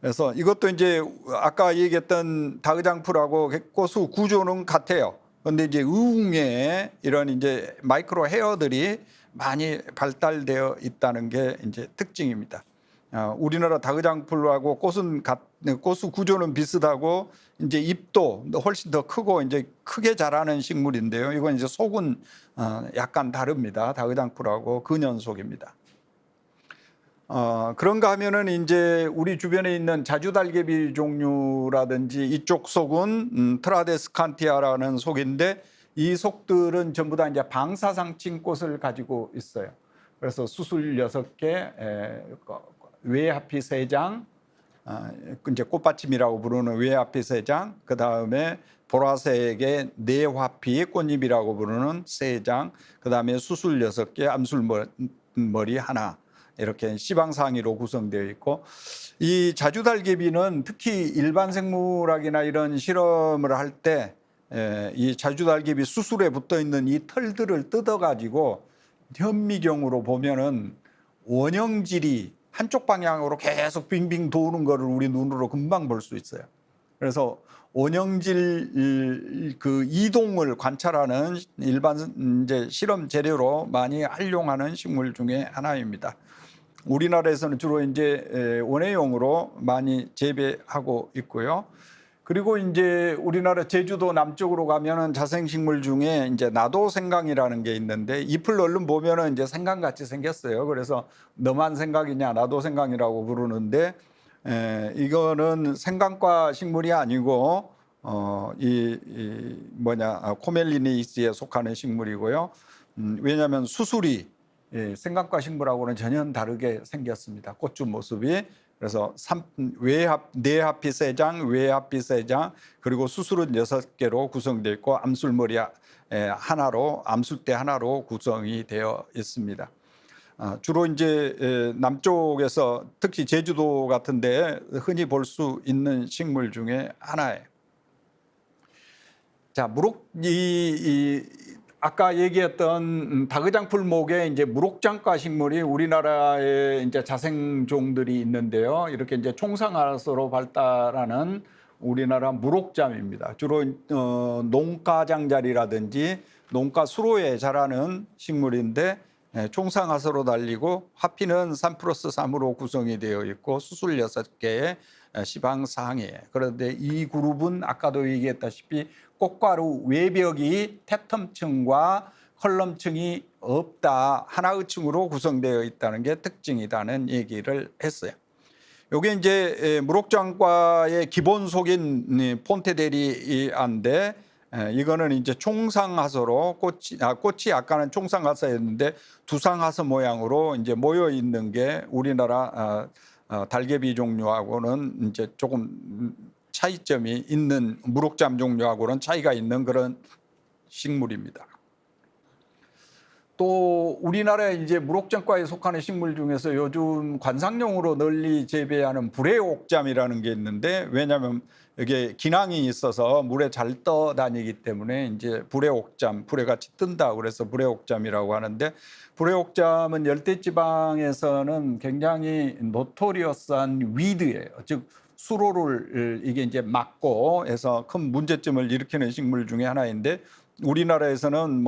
그래서 이것도 이제 아까 얘기했던 다그장풀하고 꽃의 구조는 같아요. 그런데 이제 의웅에 이런 이제 마이크로 헤어들이 많이 발달되어 있다는 게 이제 특징입니다. 우리나라 다그장풀하고 꽃의 구조는 비슷하고 이제 잎도 훨씬 더 크고 이제 크게 자라는 식물인데요. 이건 이제 속은 약간 다릅니다. 다그장풀하고 근연속입니다. 그런가 하면은 이제 우리 주변에 있는 자주달개비 종류라든지 이쪽 속은 트라데스칸티아라는 속인데, 이 속들은 전부 다 이제 방사상층 꽃을 가지고 있어요. 그래서 수술 6개, 외화피 3장, 이제 꽃받침이라고 부르는 외화피 3장, 그 다음에 보라색의 내화피 꽃잎이라고 부르는 3장, 그 다음에 수술 6개, 암술머리 하나, 이렇게 시방상위로 구성되어 있고, 이 자주달개비는 특히 일반 생물학이나 이런 실험을 할 때 이 자주달개비 수술에 붙어 있는 이 털들을 뜯어 가지고 현미경으로 보면은 원형질이 한쪽 방향으로 계속 빙빙 도는 거를 우리 눈으로 금방 볼 수 있어요. 그래서 원형질 그 이동을 관찰하는 일반 이제 실험 재료로 많이 활용하는 식물 중에 하나입니다. 우리나라에서는 주로 이제 원예용으로 많이 재배하고 있고요. 그리고 이제 우리나라 제주도 남쪽으로 가면은 자생식물 중에 이제 나도생강이라는 게 있는데 잎을 얼른 보면은 이제 생강 같이 생겼어요. 그래서 너만 생강이냐 나도생강이라고 부르는데 이거는 생강과 식물이 아니고 코멜리네이스에 속하는 식물이고요. 왜냐하면 수술이 생강과 식물하고는 전혀 다르게 생겼습니다. 꽃주 모습이. 그래서 내합피 3장, 외합피 3장, 그리고 수술은 6개로 구성되어 있고 암술머리 하나로, 암술대 하나로 구성이 되어 있습니다. 주로 이제 남쪽에서 특히 제주도 같은데 흔히 볼 수 있는 식물 중에 하나예요. 자, 아까 얘기했던 다그장풀목에 이제 무록장과 식물이 우리나라에 이제 자생종들이 있는데요. 이렇게 이제 총상화서로 발달하는 우리나라 무록잠입니다. 주로 농가장자리라든지 농가 수로에 자라는 식물인데 총상화서로 달리고 화피는 3+3으로 구성이 되어 있고 수술 6개에 시방상이에요. 그런데 이 그룹은 아까도 얘기했다시피 꽃가루 외벽이 태텀층과 컬럼층이 없다, 하나의 층으로 구성되어 있다는 게 특징이라는 얘기를 했어요. 요게 이제 무록장과의 기본 속인 폰테데리아인데 이거는 이제 총상하서로 꽃이 아까는 총상하서였는데 두상하서 모양으로 이제 모여 있는 게 우리나라 달개비 종류하고는 이제 조금 차이점이 있는 무록잠 종류하고는 차이가 있는 그런 식물입니다. 또 우리나라에 이제 무록장과에 속하는 식물 중에서 요즘 관상용으로 널리 재배하는 불애옥잠이라는 게 있는데 왜냐하면 이게 기낭이 있어서 물에 잘 떠다니기 때문에 이제 불애옥잠, 불애같이 뜬다 그래서 불애옥잠이라고 하는데 불애옥잠은 열대지방에서는 굉장히 노토리어스한 위드예요. 즉 수로를 이게 이제 막고 해서 큰 문제점을 일으키는 식물 중에 하나인데 우리나라에서는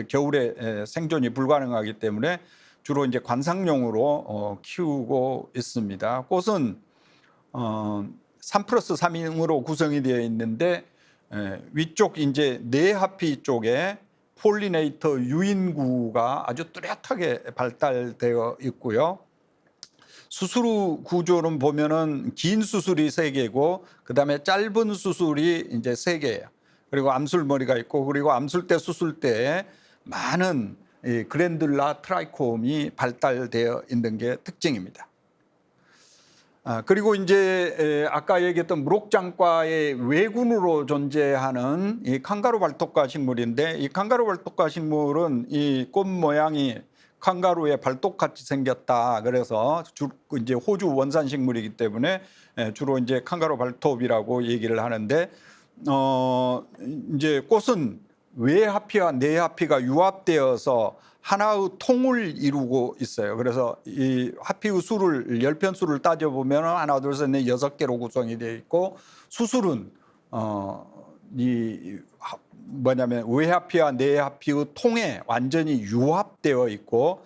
겨울에 생존이 불가능하기 때문에 주로 이제 관상용으로 키우고 있습니다. 꽃은 3+3으로 구성이 되어 있는데 위쪽 이제 내하피 쪽에 폴리네이터 유인구가 아주 뚜렷하게 발달되어 있고요. 수술 구조는 보면은 긴 수술이 3개고 그다음에 짧은 수술이 이제 3개예요. 그리고 암술머리가 있고 그리고 암술대 수술대에 많은 그랜듈라 트라이콤이 발달되어 있는 게 특징입니다. 그리고 이제 아까 얘기했던 무록장과의 외군으로 존재하는 이 칸가루 발톱과 식물인데 이 칸가루 발톱과 식물은 이 꽃 모양이 칸가루의 발톱같이 생겼다. 그래서 이제 호주 원산 식물이기 때문에 주로 이제 칸가루 발톱이라고 얘기를 하는데 이제 꽃은 외하피와 내하피가 유합되어서 하나의 통을 이루고 있어요. 그래서 이 하피의 수를 10편수를 따져보면 하나, 둘, 셋, 넷, 6개로 구성이 되어 있고 수술은 외하피와 내하피의 통에 완전히 유합되어 있고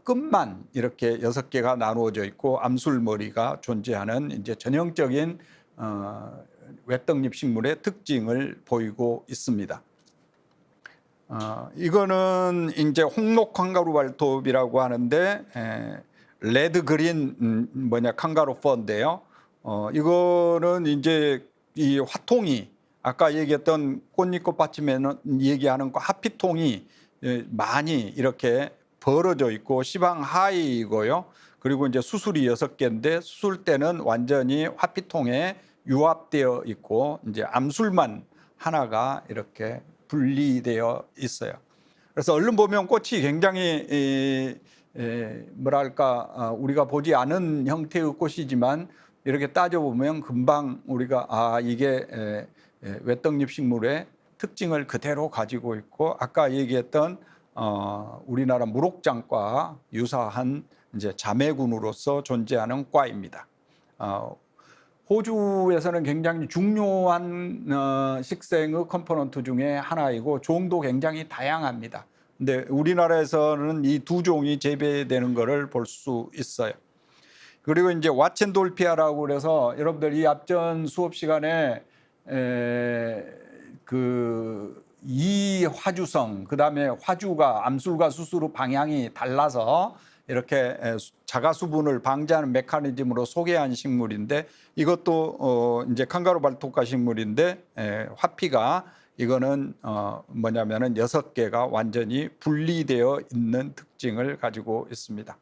끝만 이렇게 6개가 나누어져 있고 암술머리가 존재하는 이제 전형적인 외떡잎 식물의 특징을 보이고 있습니다. 이거는 이제 홍록 칸가루 발톱이라고 하는데 레드 그린 칸가루 펀인데요. 이거는 이제 이 화통이 아까 얘기했던 꽃잎꽃 받침에는 얘기하는 하피통이 많이 이렇게 벌어져 있고 시방 하이이고요. 그리고 이제 수술이 6개인데 수술 때는 완전히 화피통에 유합되어 있고 이제 암술만 하나가 이렇게 분리되어 있어요. 그래서 얼른 보면 꽃이 굉장히 뭐랄까 우리가 보지 않은 형태의 꽃이지만 이렇게 따져보면 금방 우리가 이게 외떡잎 식물의 특징을 그대로 가지고 있고 아까 얘기했던 우리나라 무록장과 유사한 이제 자매군으로서 존재하는 과입니다. 호주에서는 굉장히 중요한 식생의 컴포넌트 중에 하나이고 종도 굉장히 다양합니다. 근데 우리나라에서는 이 두 종이 재배되는 것을 볼 수 있어요. 그리고 이제 와첸돌피아라고 그래서 여러분들 이 앞전 수업 시간에 이 화주성, 그다음에 화주가 암술과 수술의 방향이 달라서 이렇게 자가 수분을 방지하는 메커니즘으로 소개한 식물인데 이것도 이제 칸가루 발토카 식물인데 화피가 이거는 뭐냐면은 6개가 완전히 분리되어 있는 특징을 가지고 있습니다.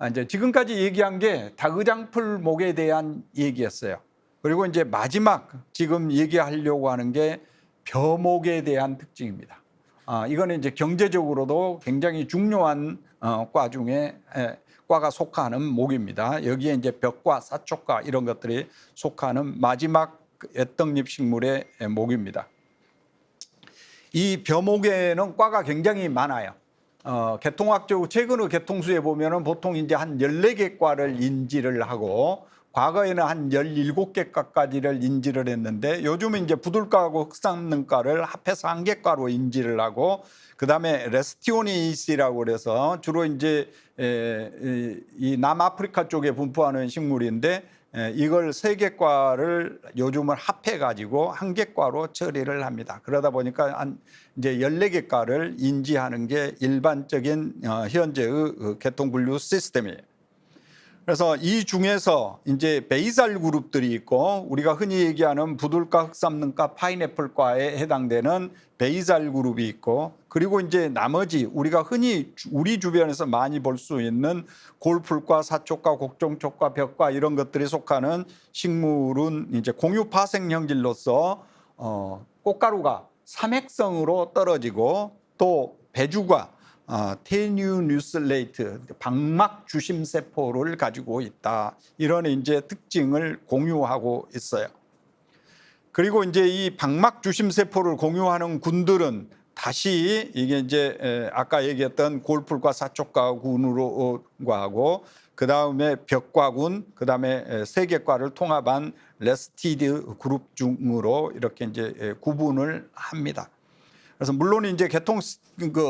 이제 지금까지 얘기한 게 다그장풀목에 대한 얘기였어요. 그리고 이제 마지막 지금 얘기하려고 하는 게 벼목에 대한 특징입니다. 이거는 이제 경제적으로도 굉장히 중요한 과 중에 과가 속하는 목입니다. 여기에 이제 벽과 사촉과 이런 것들이 속하는 마지막 애떡잎 식물의 목입니다. 이 벼목에는 과가 굉장히 많아요. 개통학적 최근의 개통수에 보면은 보통 이제 한 14개 과를 인지를 하고 과거에는 한 17개과까지를 인지를 했는데 요즘은 이제 부들과하고 흙삼는과를 합해서 1개과로 인지를 하고 그다음에 레스티오니시라고 그래서 주로 이제 이 남아프리카 쪽에 분포하는 식물인데 이걸 3개과를 요즘은 합해 가지고 1개과로 처리를 합니다. 그러다 보니까 한 이제 14개과를 인지하는 게 일반적인 현재의 개통 분류 시스템이에요. 그래서 이 중에서 이제 베이살 그룹들이 있고 우리가 흔히 얘기하는 부들과 흙삼는과 파인애플과에 해당되는 베이살 그룹이 있고 그리고 이제 나머지 우리가 흔히 우리 주변에서 많이 볼 수 있는 골풀과 사촉과 곡종촉과 벽과 이런 것들이 속하는 식물은 이제 공유 파생 형질로서 꽃가루가 삼핵성으로 떨어지고 또 배주가 테뉴뉴슬레이트 방막 주심 세포를 가지고 있다. 이런 이제 특징을 공유하고 있어요. 그리고 이제 이 방막 주심 세포를 공유하는 군들은 다시 이게 이제 아까 얘기했던 골풀과 사촉과군으로 하고 그다음에 벽과군, 그다음에 세계과를 통합한 레스티드 그룹 중으로 이렇게 이제 구분을 합니다. 그래서 물론 이제 개통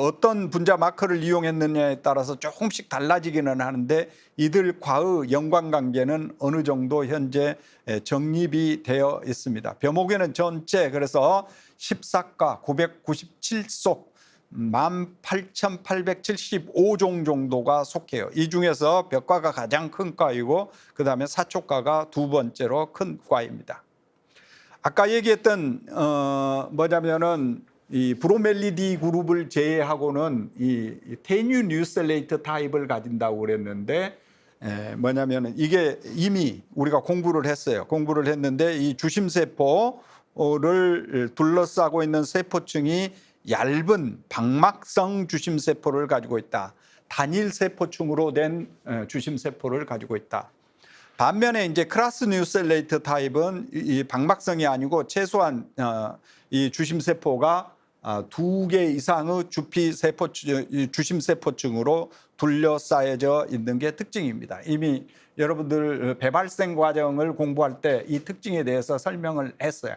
어떤 분자 마커를 이용했느냐에 따라서 조금씩 달라지기는 하는데 이들과의 연관관계는 어느 정도 현재 정립이 되어 있습니다. 벼목에는 전체 그래서 14과 997속 18,875종 정도가 속해요. 이 중에서 벽과가 가장 큰 과이고 그다음에 사촉과가 두 번째로 큰 과입니다. 아까 얘기했던 뭐냐면은 이 브로멜리디 그룹을 제외하고는 이 테뉴뉴셀레이트 타입을 가진다고 그랬는데 뭐냐면은 이게 이미 우리가 공부를 했어요. 공부를 했는데 이 주심세포를 둘러싸고 있는 세포층이 얇은 방막성 주심세포를 가지고 있다. 단일 세포층으로 된 주심세포를 가지고 있다. 반면에 이제 크라스뉴셀레이트 타입은 이 방막성이 아니고 최소한 이 주심세포가 2개 이상의 주심세포층으로 둘러싸여져 있는 게 특징입니다. 이미 여러분들 배발생 과정을 공부할 때 이 특징에 대해서 설명을 했어요.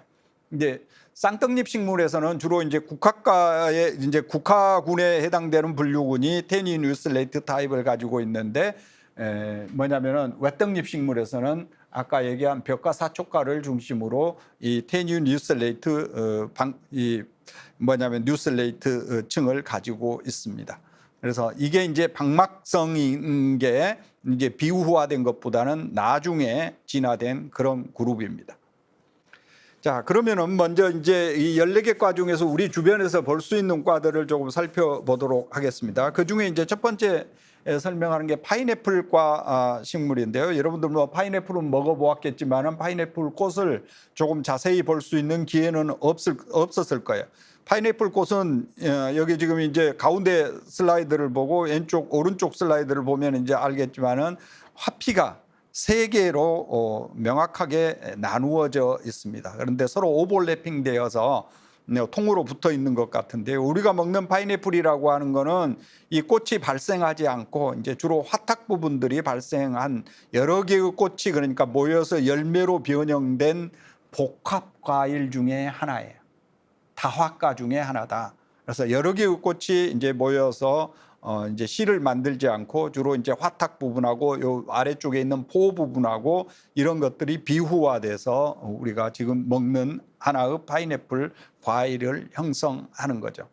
이제 쌍떡잎 식물에서는 주로 이제 국화과의 이제 국화군에 해당되는 분류군이 테니뉴슬레이트 타입을 가지고 있는데 뭐냐면은 외떡잎 식물에서는 아까 얘기한 벽과 사촉과를 중심으로 이 테뉴뉴슬레이트 뭐냐면 뉴슬레이트 층을 가지고 있습니다. 그래서 이게 이제 방막성인 게 이제 비우화된 것보다는 나중에 진화된 그런 그룹입니다. 자, 그러면은 먼저 이제 이 14개 과 중에서 우리 주변에서 볼 수 있는 과들을 조금 살펴보도록 하겠습니다. 그 중에 이제 첫 번째 설명하는 게 파인애플과 식물인데요. 여러분들 뭐 파인애플은 먹어보았겠지만은 파인애플 꽃을 조금 자세히 볼 수 있는 기회는 없었을 거예요. 파인애플 꽃은 여기 지금 이제 가운데 슬라이드를 보고 왼쪽 오른쪽 슬라이드를 보면 이제 알겠지만은 화피가 세 개로 명확하게 나누어져 있습니다. 그런데 서로 오버래핑 되어서 통으로 붙어 있는 것 같은데, 우리가 먹는 파인애플이라고 하는 거는 이 꽃이 발생하지 않고 이제 주로 화탁 부분들이 발생한 여러 개의 꽃이 그러니까 모여서 열매로 변형된 복합 과일 중에 하나예요. 다화과 중에 하나다. 그래서 여러 개의 꽃이 이제 모여서 이제 씨를 만들지 않고 주로 이제 화탁 부분하고 요 아래쪽에 있는 포 부분하고 이런 것들이 비후화돼서 우리가 지금 먹는 하나의 파인애플 과일을 형성하는 거죠.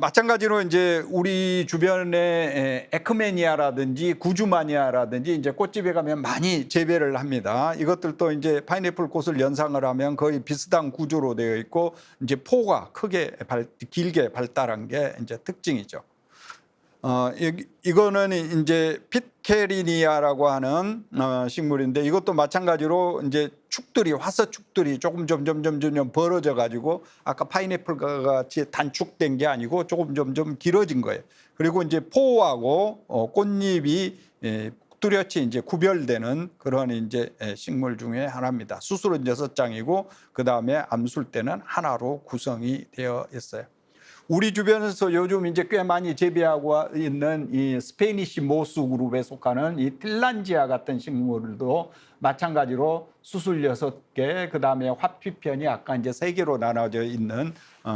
마찬가지로 이제 우리 주변에 에크메니아라든지 구주마니아라든지 이제 꽃집에 가면 많이 재배를 합니다. 이것들도 이제 파인애플 꽃을 연상을 하면 거의 비슷한 구조로 되어 있고 이제 포가 크게 길게 발달한 게 이제 특징이죠. 이거는 이제 핏케리니아라고 하는 식물인데, 이것도 마찬가지로 이제 축들이 화서축들이 조금 점점 벌어져 가지고 아까 파인애플과 같이 단축된 게 아니고 조금 길어진 거예요. 그리고 이제 포하고 꽃잎이 뚜렷이 이제 구별되는 그런 이제 식물 중에 하나입니다. 수술은 6장이고 그 다음에 암술 때는 하나로 구성이 되어 있어요. 우리 주변에서 요즘 이제 꽤 많이 재배하고 있는 이 스페니시 모스 그룹에 속하는 이 틸란지아 같은 식물도 마찬가지로 수술 6개, 그 다음에 화피편이 아까 이제 3개로 나눠져 있는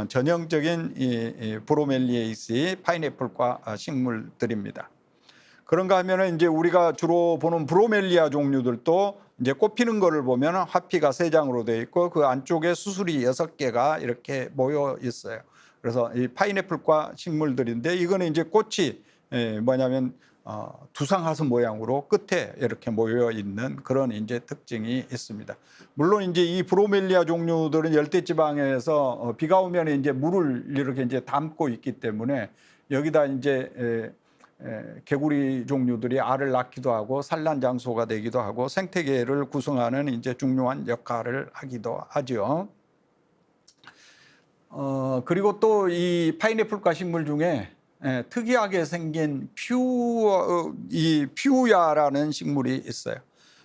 전형적인 이 브로멜리에이스 파인애플과 식물들입니다. 그런가 하면은 이제 우리가 주로 보는 브로멜리아 종류들도 이제 꽃 피는 거를 보면 화피가 3장으로 되어 있고 그 안쪽에 수술이 6개가 이렇게 모여 있어요. 그래서 이 파인애플과 식물들인데, 이거는 이제 꽃이 뭐냐면 두상하선 모양으로 끝에 이렇게 모여 있는 그런 이제 특징이 있습니다. 물론 이제 이 브로멜리아 종류들은 열대지방에서 비가 오면 이제 물을 이렇게 이제 담고 있기 때문에 여기다 이제 개구리 종류들이 알을 낳기도 하고 산란 장소가 되기도 하고 생태계를 구성하는 이제 중요한 역할을 하기도 하죠. 그리고 또 이 파인애플과 식물 중에 특이하게 생긴 퓨야라는 식물이 있어요.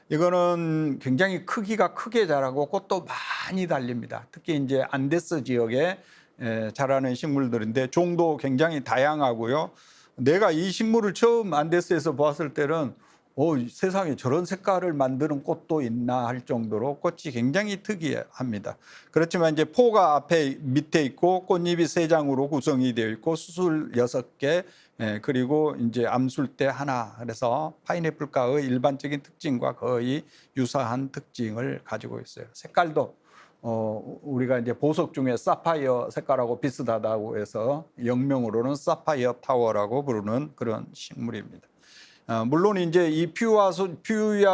이거는 굉장히 크기가 크게 자라고 꽃도 많이 달립니다. 특히 이제 안데스 지역에 자라는 식물들인데 종도 굉장히 다양하고요. 내가 이 식물을 처음 안데스에서 보았을 때는 세상에 저런 색깔을 만드는 꽃도 있나 할 정도로 꽃이 굉장히 특이합니다. 그렇지만 이제 포가 앞에 밑에 있고 꽃잎이 3장으로 구성이 되어 있고 수술 6개, 그리고 이제 암술대 하나. 그래서 파인애플과의 일반적인 특징과 거의 유사한 특징을 가지고 있어요. 색깔도 우리가 이제 보석 중에 사파이어 색깔하고 비슷하다고 해서 영명으로는 사파이어 타워라고 부르는 그런 식물입니다. 물론 이제 이 퓨야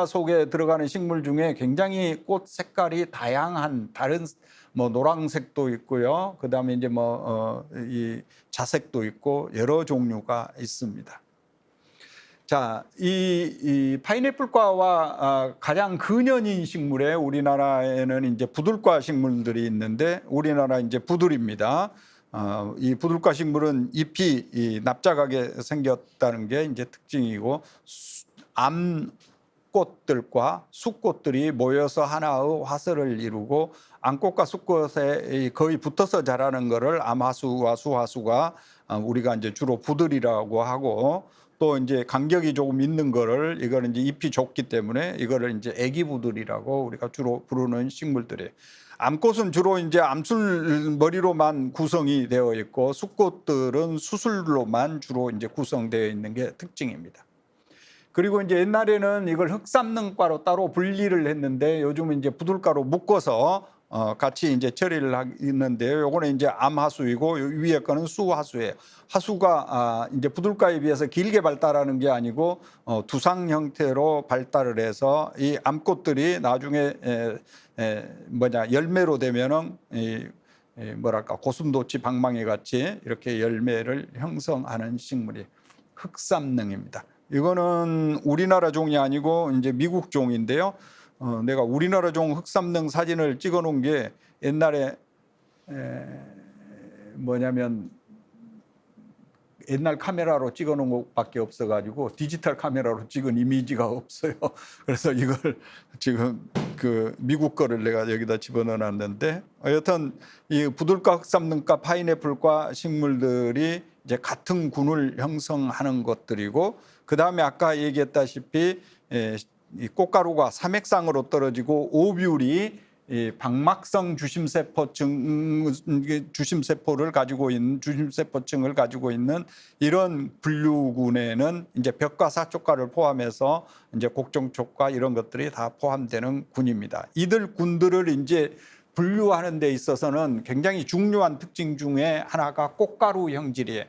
속에 들어가는 식물 중에 굉장히 꽃 색깔이 다양한 다른 뭐 노란색도 있고요. 그다음에 이제 이 자색도 있고 여러 종류가 있습니다. 자, 이 파인애플과와 가장 근연인 식물에 우리나라에는 이제 부들과 식물들이 있는데, 우리나라 이제 부들입니다. 이 부들과 식물은 잎이 납작하게 생겼다는 게 이제 특징이고, 암꽃들과 수꽃들이 모여서 하나의 화서를 이루고 암꽃과 수꽃에 거의 붙어서 자라는 것을 암화수와 수화수가 우리가 이제 주로 부들이라고 하고, 또 이제 간격이 조금 있는 거를 이거는 이제 잎이 좁기 때문에 이거를 이제 애기부들이라고 우리가 주로 부르는 식물들이에요. 암꽃은 주로 이제 암술 머리로만 구성이 되어 있고 수꽃들은 수술로만 주로 이제 구성되어 있는 게 특징입니다. 그리고 이제 옛날에는 이걸 흙삼는과로 따로 분리를 했는데 요즘은 이제 부들가로 묶어서 같이 이제 처리를 하는데요. 요거는 이제 암하수이고 위에 거는 수하수예요. 하수가 이제 부들가에 비해서 길게 발달하는 게 아니고 두상 형태로 발달을 해서 이 암꽃들이 나중에 열매로 되면은 뭐랄까 고슴도치 방망이 같이 이렇게 열매를 형성하는 식물이 흑삼릉입니다. 이거는 우리나라 종이 아니고 이제 미국 종인데요. 내가 우리나라 종 흑삼릉 사진을 찍어 놓은 게 옛날에 뭐냐면 옛날 카메라로 찍어 놓은 것밖에 없어 가지고 디지털 카메라로 찍은 이미지가 없어요. 그래서 이걸 지금 그 미국 거를 내가 여기다 집어넣어 놨는데, 여튼 이 부들가 흑삼릉과 파인애플과 식물들이 이제 같은 군을 형성하는 것들이고, 그다음에 아까 얘기했다시피 이 꽃가루가 삼액상으로 떨어지고 오뷸이 이 방막성 주심세포를 가지고 있는 주심세포층을 가지고 있는 이런 분류군에는 이제 벽과 사촉과를 포함해서 이제 곡종촉과 이런 것들이 다 포함되는 군입니다. 이들 군들을 이제 분류하는 데 있어서는 굉장히 중요한 특징 중에 하나가 꽃가루 형질이에요.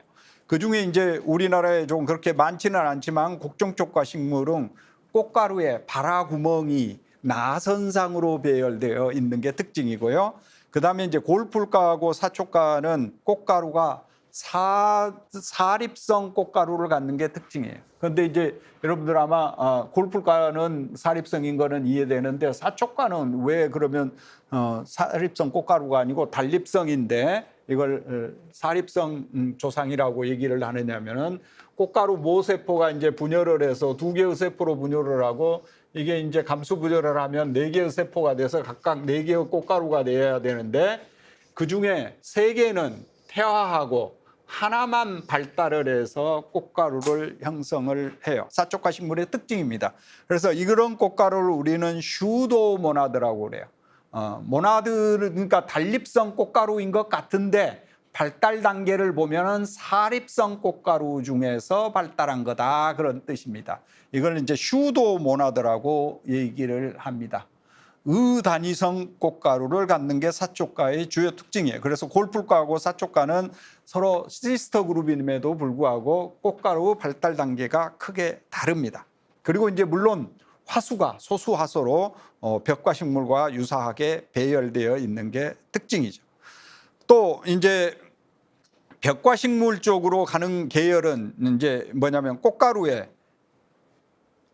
그 중에 이제 우리나라에 좀 그렇게 많지는 않지만 곡종촉과 식물은 꽃가루에 발화구멍이 나선상으로 배열되어 있는 게 특징이고요. 그 다음에 이제 골풀가하고 사촉가는 꽃가루가 사립성 꽃가루를 갖는 게 특징이에요. 그런데 이제 여러분들 아마 골풀가는 사립성인 거는 이해되는데 사촉가는 왜 그러면 사립성 꽃가루가 아니고 단립성인데 이걸 사립성 조상이라고 얘기를 하느냐면은 꽃가루 모세포가 이제 분열을 해서 두 개의 세포로 분열을 하고 이게 이제 감수 분열을 하면 네 개의 세포가 돼서 각각 네 개의 꽃가루가 돼야 되는데 그 중에 세 개는 퇴화하고 하나만 발달을 해서 꽃가루를 형성을 해요. 사촉가 식물의 특징입니다. 그래서 이런 꽃가루를 우리는 슈도모나드라고 그래요. 모나드는 그러니까 단립성 꽃가루인 것 같은데 발달 단계를 보면은 사립성 꽃가루 중에서 발달한 거다, 그런 뜻입니다. 이걸 이제 슈도모나드라고 얘기를 합니다. 의단위성 꽃가루를 갖는 게 사촉가의 주요 특징이에요. 그래서 골풀가하고 사촉가는 서로 시스터 그룹임에도 불구하고 꽃가루 발달 단계가 크게 다릅니다. 그리고 이제 물론 화수가 소수화소로 벽과 식물과 유사하게 배열되어 있는 게 특징이죠. 또 이제 벽과 식물 쪽으로 가는 계열은 이제 뭐냐면 꽃가루에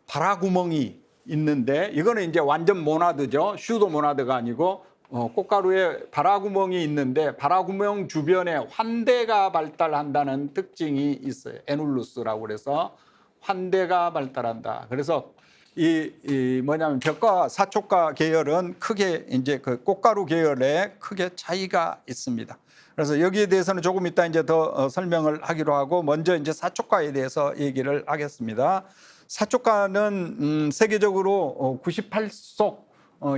발화구멍이 있는데 이거는 이제 완전 모나드죠. 슈도 모나드가 아니고 꽃가루에 발화구멍이 있는데 발화구멍 주변에 환대가 발달한다는 특징이 있어요. 에눌루스라고 그래서 환대가 발달한다. 그래서 이 뭐냐면 벽과 사촉가 계열은 크게 이제 그 꽃가루 계열에 크게 차이가 있습니다. 그래서 여기에 대해서는 조금 이따 이제 더 설명을 하기로 하고 먼저 이제 사촉가에 대해서 얘기를 하겠습니다. 사촉가는 세계적으로 98속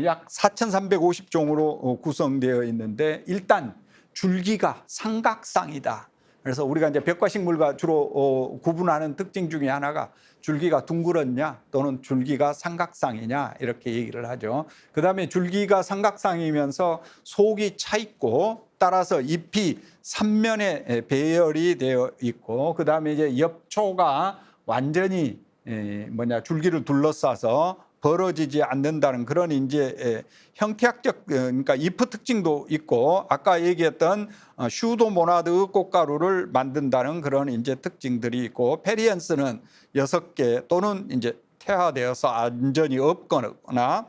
약 4,350종으로 구성되어 있는데 일단 줄기가 삼각상이다. 그래서 우리가 이제 벽과 식물과 주로 구분하는 특징 중에 하나가 줄기가 둥그렇냐 또는 줄기가 삼각상이냐 이렇게 얘기를 하죠. 그 다음에 줄기가 삼각상이면서 속이 차 있고 따라서 잎이 삼면에 배열이 되어 있고 그 다음에 이제 엽초가 완전히 줄기를 둘러싸서 벌어지지 않는다는 그런 이제 형태학적 그러니까 잎의 특징도 있고 아까 얘기했던 슈도모나드 꽃가루를 만든다는 그런 이제 특징들이 있고 페리엔스는 6개 또는 이제 퇴화되어서 완전히 없거나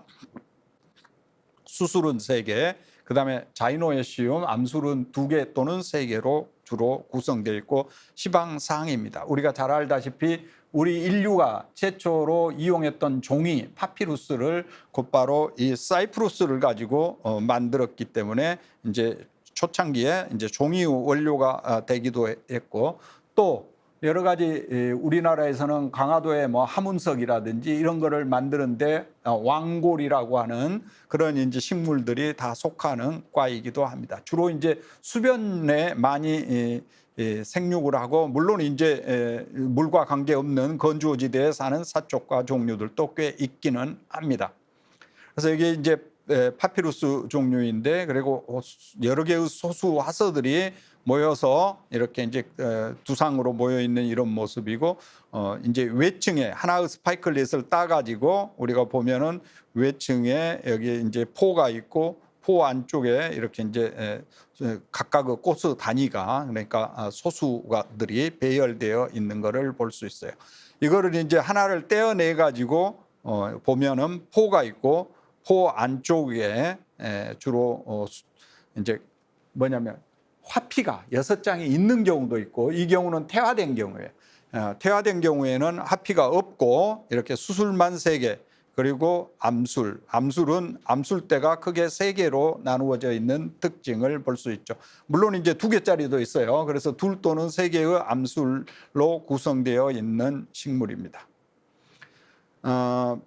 수술은 3개, 그다음에 자이노에시움 암술은 2개 또는 3개로 주로 구성되어 있고 시방상입니다. 우리가 잘 알다시피 우리 인류가 최초로 이용했던 종이 파피루스를 곧바로 이 사이프루스를 가지고 만들었기 때문에 이제 초창기에 이제 종이 원료가 되기도 했고 또 여러 가지 우리나라에서는 강화도에 뭐 하문석이라든지 이런 거를 만드는데 왕골이라고 하는 그런 이제 식물들이 다 속하는 과이기도 합니다. 주로 이제 수변에 많이 생육을 하고 물론 이제 물과 관계없는 건조지대에 사는 사촉과 종류들도 꽤 있기는 합니다. 그래서 이게 이제 파피루스 종류인데, 그리고 여러 개의 소수 화서들이 모여서 이렇게 이제 두상으로 모여 있는 이런 모습이고, 이제 외층에 하나의 스파이클릿을 따가지고 우리가 보면은 외층에 여기 이제 포가 있고, 포 안쪽에 이렇게 이제 각각의 꽃의 단위가, 그러니까 소수가들이 배열되어 있는 것을 볼 수 있어요. 이거를 이제 하나를 떼어내 가지고 보면은 포가 있고, 포 안쪽에 주로 이제 뭐냐면 화피가 6장이 있는 경우도 있고, 이 경우는 태화된 경우에 태화된 경우에는 화피가 없고 이렇게 수술만 3개, 그리고 암술은 암술대가 크게 3개로 나누어져 있는 특징을 볼 수 있죠. 물론 이제 2개짜리도 있어요. 그래서 2 또는 3개의 암술로 구성되어 있는 식물입니다.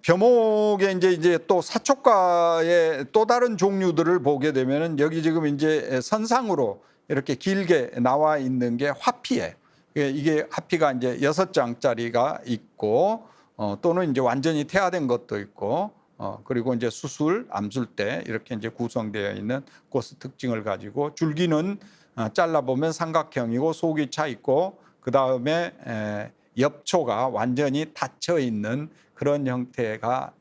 벼목의 이제 또 사촉과의 또 다른 종류들을 보게 되면은, 여기 지금 이제 선상으로 이렇게 길게 나와 있는 게 화피예요. 이게 화피가 이제 6장짜리가 있고, 또는 이제 완전히 태화된 것도 있고, 그리고 이제 수술, 암술대 이렇게 이제 구성되어 있는 꽃의 특징을 가지고, 줄기는 잘라보면 삼각형이고 속이 차 있고, 그 다음에 엽초가 완전히 닫혀 있는 그런 형태가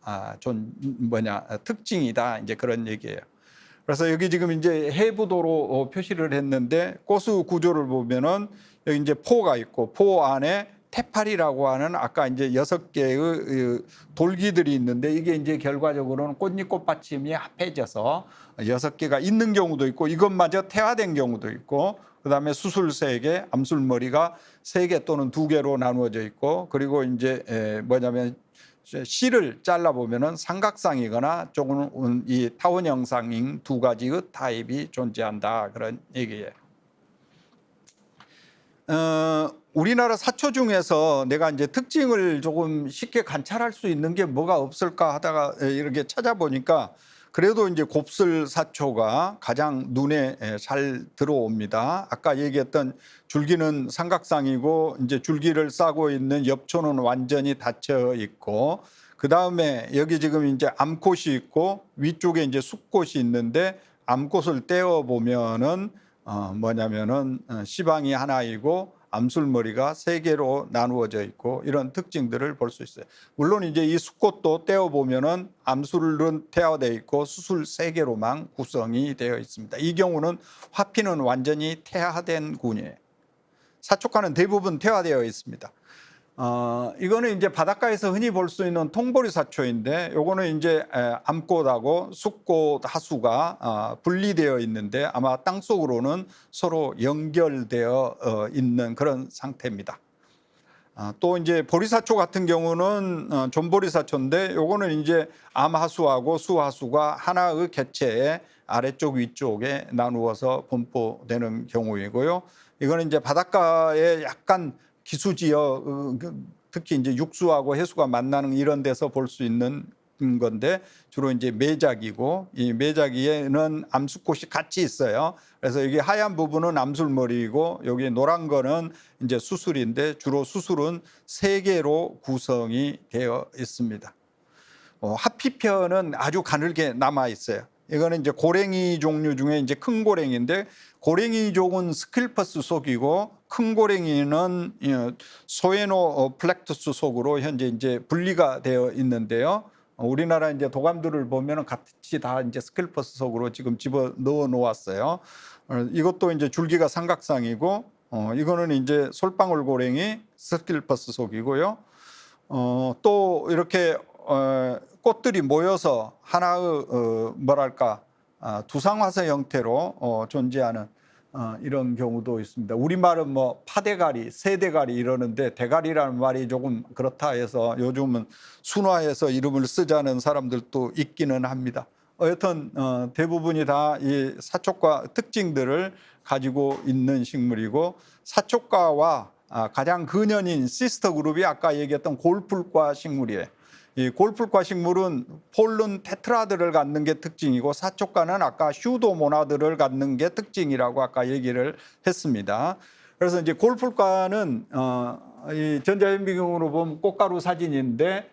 특징이다, 이제 그런 얘기예요. 그래서 여기 지금 이제 해부도로 표시를 했는데, 꽃의 구조를 보면은 여기 이제 포가 있고, 포 안에 태파리라고 하는 아까 이제 6개의 돌기들이 있는데, 이게 이제 결과적으로는 꽃잎 꽃받침이 합해져서 6개가 있는 경우도 있고, 이것마저 태화된 경우도 있고, 그다음에 수술 3개, 암술머리가 3개 또는 2개로 나누어져 있고, 그리고 이제 뭐냐면 실을 잘라 보면은 삼각상이거나 조금 이 타원 형상인 2가지의 타입이 존재한다, 그런 얘기예요. 우리나라 사초 중에서 내가 이제 특징을 조금 쉽게 관찰할 수 있는 게 뭐가 없을까 하다가 이렇게 찾아보니까, 그래도 이제 곱슬 사초가 가장 눈에 잘 들어옵니다. 아까 얘기했던 줄기는 삼각상이고, 이제 줄기를 싸고 있는 엽초는 완전히 닫혀 있고, 그 다음에 여기 지금 이제 암꽃이 있고, 위쪽에 이제 숫꽃이 있는데, 암꽃을 떼어 보면은 뭐냐면은 시방이 하나이고, 암술머리가 3개로 나누어져 있고, 이런 특징들을 볼 수 있어요. 물론 이제 이 숫꽃도 떼어 보면은 암술은 태화되어 있고 수술 3개로만 구성이 되어 있습니다. 이 경우는 화피는 완전히 태화된 군이에요. 사촉과는 대부분 태화되어 있습니다. 이거는 이제 바닷가에서 흔히 볼 수 있는 통보리 사초인데, 요거는 이제 암꽃하고 숫꽃 하수가 분리되어 있는데, 아마 땅 속으로는 서로 연결되어 있는 그런 상태입니다. 또 이제 보리사초 같은 경우는 존보리사초인데, 요거는 이제 암하수하고 수하수가 하나의 개체의 아래쪽 위쪽에 나누어서 분포되는 경우이고요. 이거는 이제 바닷가에 약간 기수지역, 특히 이제 육수하고 해수가 만나는 이런 데서 볼 수 있는 건데, 주로 이제 매작이고, 이 매작이에는 암수꽃이 같이 있어요. 그래서 여기 하얀 부분은 암술머리이고, 여기 노란 거는 이제 수술인데, 주로 수술은 3개로 구성이 되어 있습니다. 하피편은 아주 가늘게 남아 있어요. 이거는 이제 고랭이 종류 중에 이제 큰 고랭이인데, 고랭이족은 스킬퍼스 속이고, 큰 고랭이는 소에노 플렉투스 속으로 현재 이제 분리가 되어 있는데요. 우리나라 이제 도감들을 보면은 같이 다 이제 스킬퍼스 속으로 지금 집어 넣어 놓았어요. 이것도 이제 줄기가 삼각상이고, 이거는 이제 솔방울 고랭이 스킬퍼스 속이고요. 또 이렇게 꽃들이 모여서 하나의 뭐랄까 두상화서 형태로 존재하는 이런 경우도 있습니다. 우리말은 뭐 파대가리, 새대가리 이러는데, 대가리라는 말이 조금 그렇다 해서 요즘은 순화해서 이름을 쓰자는 사람들도 있기는 합니다. 여튼 대부분이 다 이 사촉과 특징들을 가지고 있는 식물이고, 사촉과와 가장 근연인 시스터 그룹이 아까 얘기했던 골풀과 식물이에요. 이 골풀과 식물은 폴른 테트라드를 갖는 게 특징이고, 사촉과는 아까 휴도모나드를 갖는 게 특징이라고 아까 얘기를 했습니다. 그래서 이제 골풀과는 이 전자현미경으로 보면 꽃가루 사진인데,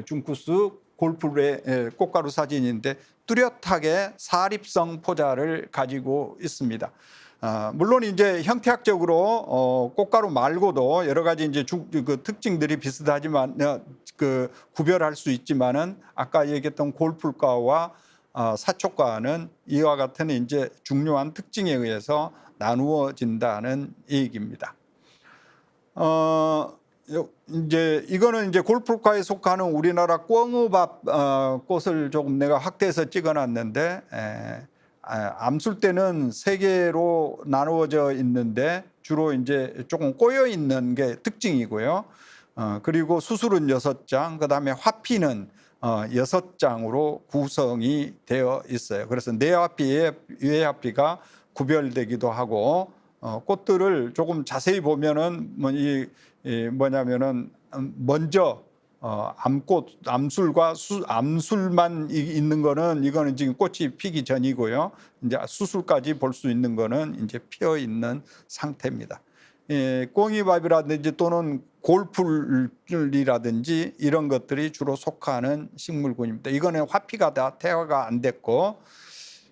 중쿠스 골프의 꽃가루 사진인데 뚜렷하게 사립성 포자를 가지고 있습니다. 물론 이제 형태학적으로 꽃가루 말고도 여러 가지 이제 그 특징들이 비슷하지만 그 구별할 수 있지만은 아까 얘기했던 골풀과와 사촉과는 이와 같은 이제 중요한 특징에 의해서 나누어진다는 얘기입니다. 이제 이거는 이제 골풀과에 속하는 우리나라 꿩의밥 꽃을 조금 내가 확대해서 찍어놨는데 암술대는 3개로 나누어져 있는데 주로 이제 조금 꼬여 있는 게 특징이고요. 그리고 수술은 6장, 그다음에 화피는 6장으로 구성이 되어 있어요. 그래서 내화피, 외화피가 구별되기도 하고 꽃들을 조금 자세히 보면은 뭐냐면은 먼저 암꽃, 암술과 암술만 있는 거는 이거는 지금 꽃이 피기 전이고요. 이제 수술까지 볼 수 있는 거는 이제 피어 있는 상태입니다. 꿩이밥이라든지 또는 골풀이라든지 이런 것들이 주로 속하는 식물군입니다. 이거는 화피가 다 태화가 안 됐고,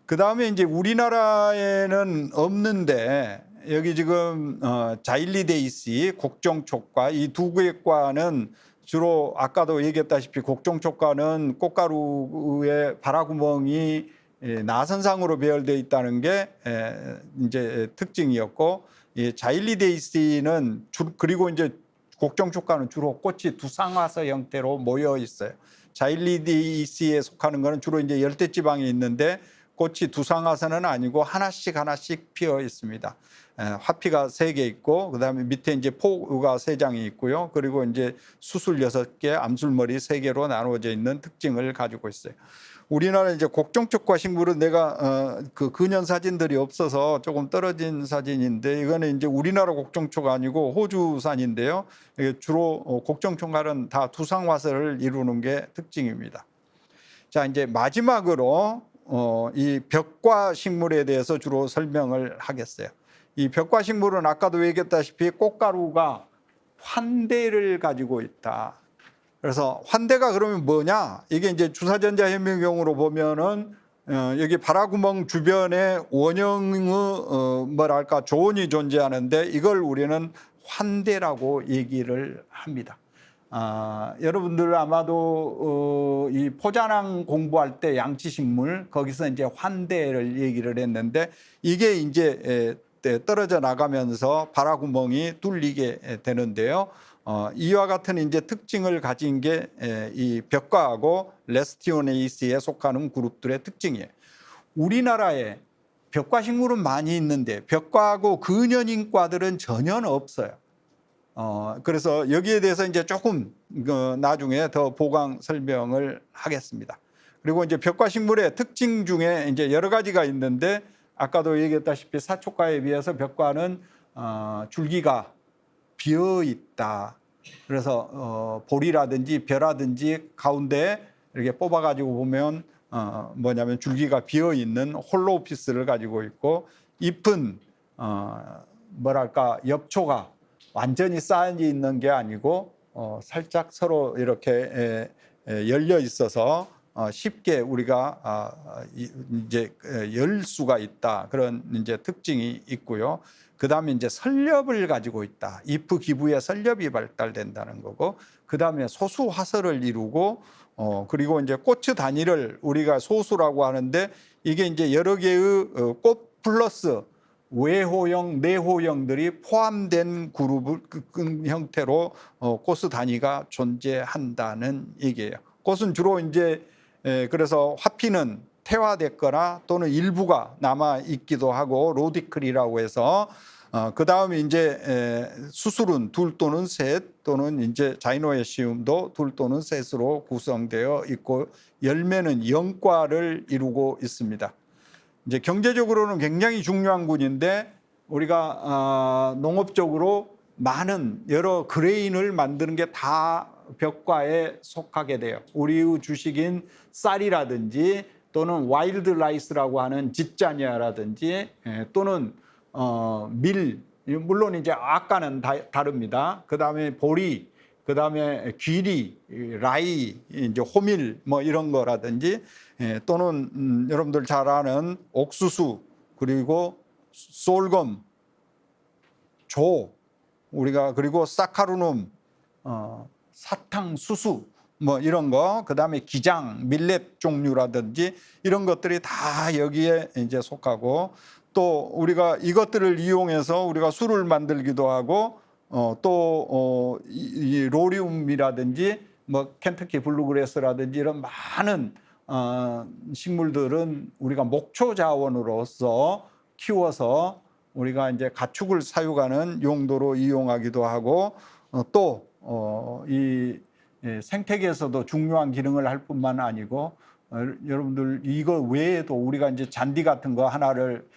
그 다음에 이제 우리나라에는 없는데 여기 지금 자일리데이시, 곡정촉과 이 두 개의 과는 주로 아까도 얘기했다시피 곡정촉과는 꽃가루의 발화구멍이 나선상으로 배열되어 있다는 게 이제 특징이었고, 자일리데이시는 그리고 이제 곡정촉과는 주로 꽃이 두상화서 형태로 모여 있어요. 자일리데이시에 속하는 거는 주로 이제 열대지방에 있는데 꽃이 두상화서는 아니고 하나씩 피어 있습니다. 화피가 3개 있고 그다음에 밑에 이제 포가 3장이 있고요. 그리고 이제 수술 6개, 암술머리 3개로 나누어져 있는 특징을 가지고 있어요. 우리나라 이제 곡정촉과 식물은 내가 그 근현 사진들이 없어서 조금 떨어진 사진인데 이거는 이제 우리나라 곡정촉 아니고 호주산인데요. 주로 곡정촉과는 다 두상화서를 이루는 게 특징입니다. 자, 이제 마지막으로 이 벽과 식물에 대해서 주로 설명을 하겠어요. 이 벽과 식물은 아까도 얘기했다시피 꽃가루가 환대를 가지고 있다. 그래서 환대가 그러면 뭐냐? 이게 이제 주사전자 현미경으로 보면은 여기 발화구멍 주변에 원형의 뭐랄까 조언이 존재하는데 이걸 우리는 환대라고 얘기를 합니다. 여러분들 아마도 이 포자낭 공부할 때 양치식물 거기서 이제 환대를 얘기를 했는데 이게 이제 떨어져 나가면서 발화구멍이 뚫리게 되는데요. 이와 같은 이제 특징을 가진 게 이 벽과하고 레스티오네이스에 속하는 그룹들의 특징이에요. 우리나라에 벽과 식물은 많이 있는데 벽과하고 근현인 과들은 전혀 없어요. 그래서 여기에 대해서 이제 조금 나중에 더 보강 설명을 하겠습니다. 그리고 이제 벽과 식물의 특징 중에 이제 여러 가지가 있는데 아까도 얘기했다시피 사촉과에 비해서 벽과는 줄기가 비어 있다. 그래서 볼이라든지 벼라든지 가운데 이렇게 뽑아가지고 보면 뭐냐면 줄기가 비어 있는 홀로우 피스를 가지고 있고 잎은 뭐랄까 엽초가 완전히 쌓여 있는 게 아니고 살짝 서로 이렇게 열려 있어서 쉽게 우리가 이제 열 수가 있다. 그런 이제 특징이 있고요. 그다음에 이제 설렵을 가지고 있다. 잎 기부에 설렵이 발달된다는 거고, 그다음에 소수 화서를 이루고, 그리고 이제 꽃의 단위를 우리가 소수라고 하는데 이게 이제 여러 개의 꽃 플러스 외호형, 내호형들이 포함된 그룹 형태로 꽃의 단위가 존재한다는 얘기예요. 꽃은 주로 이제 그래서 화피는 태화됐거나 또는 일부가 남아 있기도 하고 로디클이라고 해서 그 다음에 이제 수술은 2 또는 3 또는 이제 자이노에시움도 2 또는 3으로 구성되어 있고 열매는 0과를 이루고 있습니다. 이제 경제적으로는 굉장히 중요한 군인데 우리가 농업적으로 많은 여러 그레인을 만드는 게 다 벽과에 속하게 돼요. 우리의 주식인 쌀이라든지 또는 와일드 라이스라고 하는 집자니아라든지 또는 밀, 물론 이제 아까는 다릅니다. 그 다음에 보리, 그다음에 귀리, 라이, 이제 호밀 뭐 이런 거라든지 또는 여러분들 잘 아는 옥수수 그리고 솔금, 조 우리가 그리고 사카루눔, 사탕, 수수 뭐 이런 거, 그다음에 기장, 밀렛 종류라든지 이런 것들이 다 여기에 이제 속하고 또 우리가 이것들을 이용해서 우리가 술을 만들기도 하고 이 로리움이라든지 뭐 켄터키 블루그래스라든지 이런 많은 식물들은 우리가 목초 자원으로서 키워서 우리가 이제 가축을 사육하는 용도로 이용하기도 하고 이 생태계에서도 중요한 기능을 할 뿐만 아니고 여러분들 이거 외에도 우리가 이제 잔디 같은 거 하나를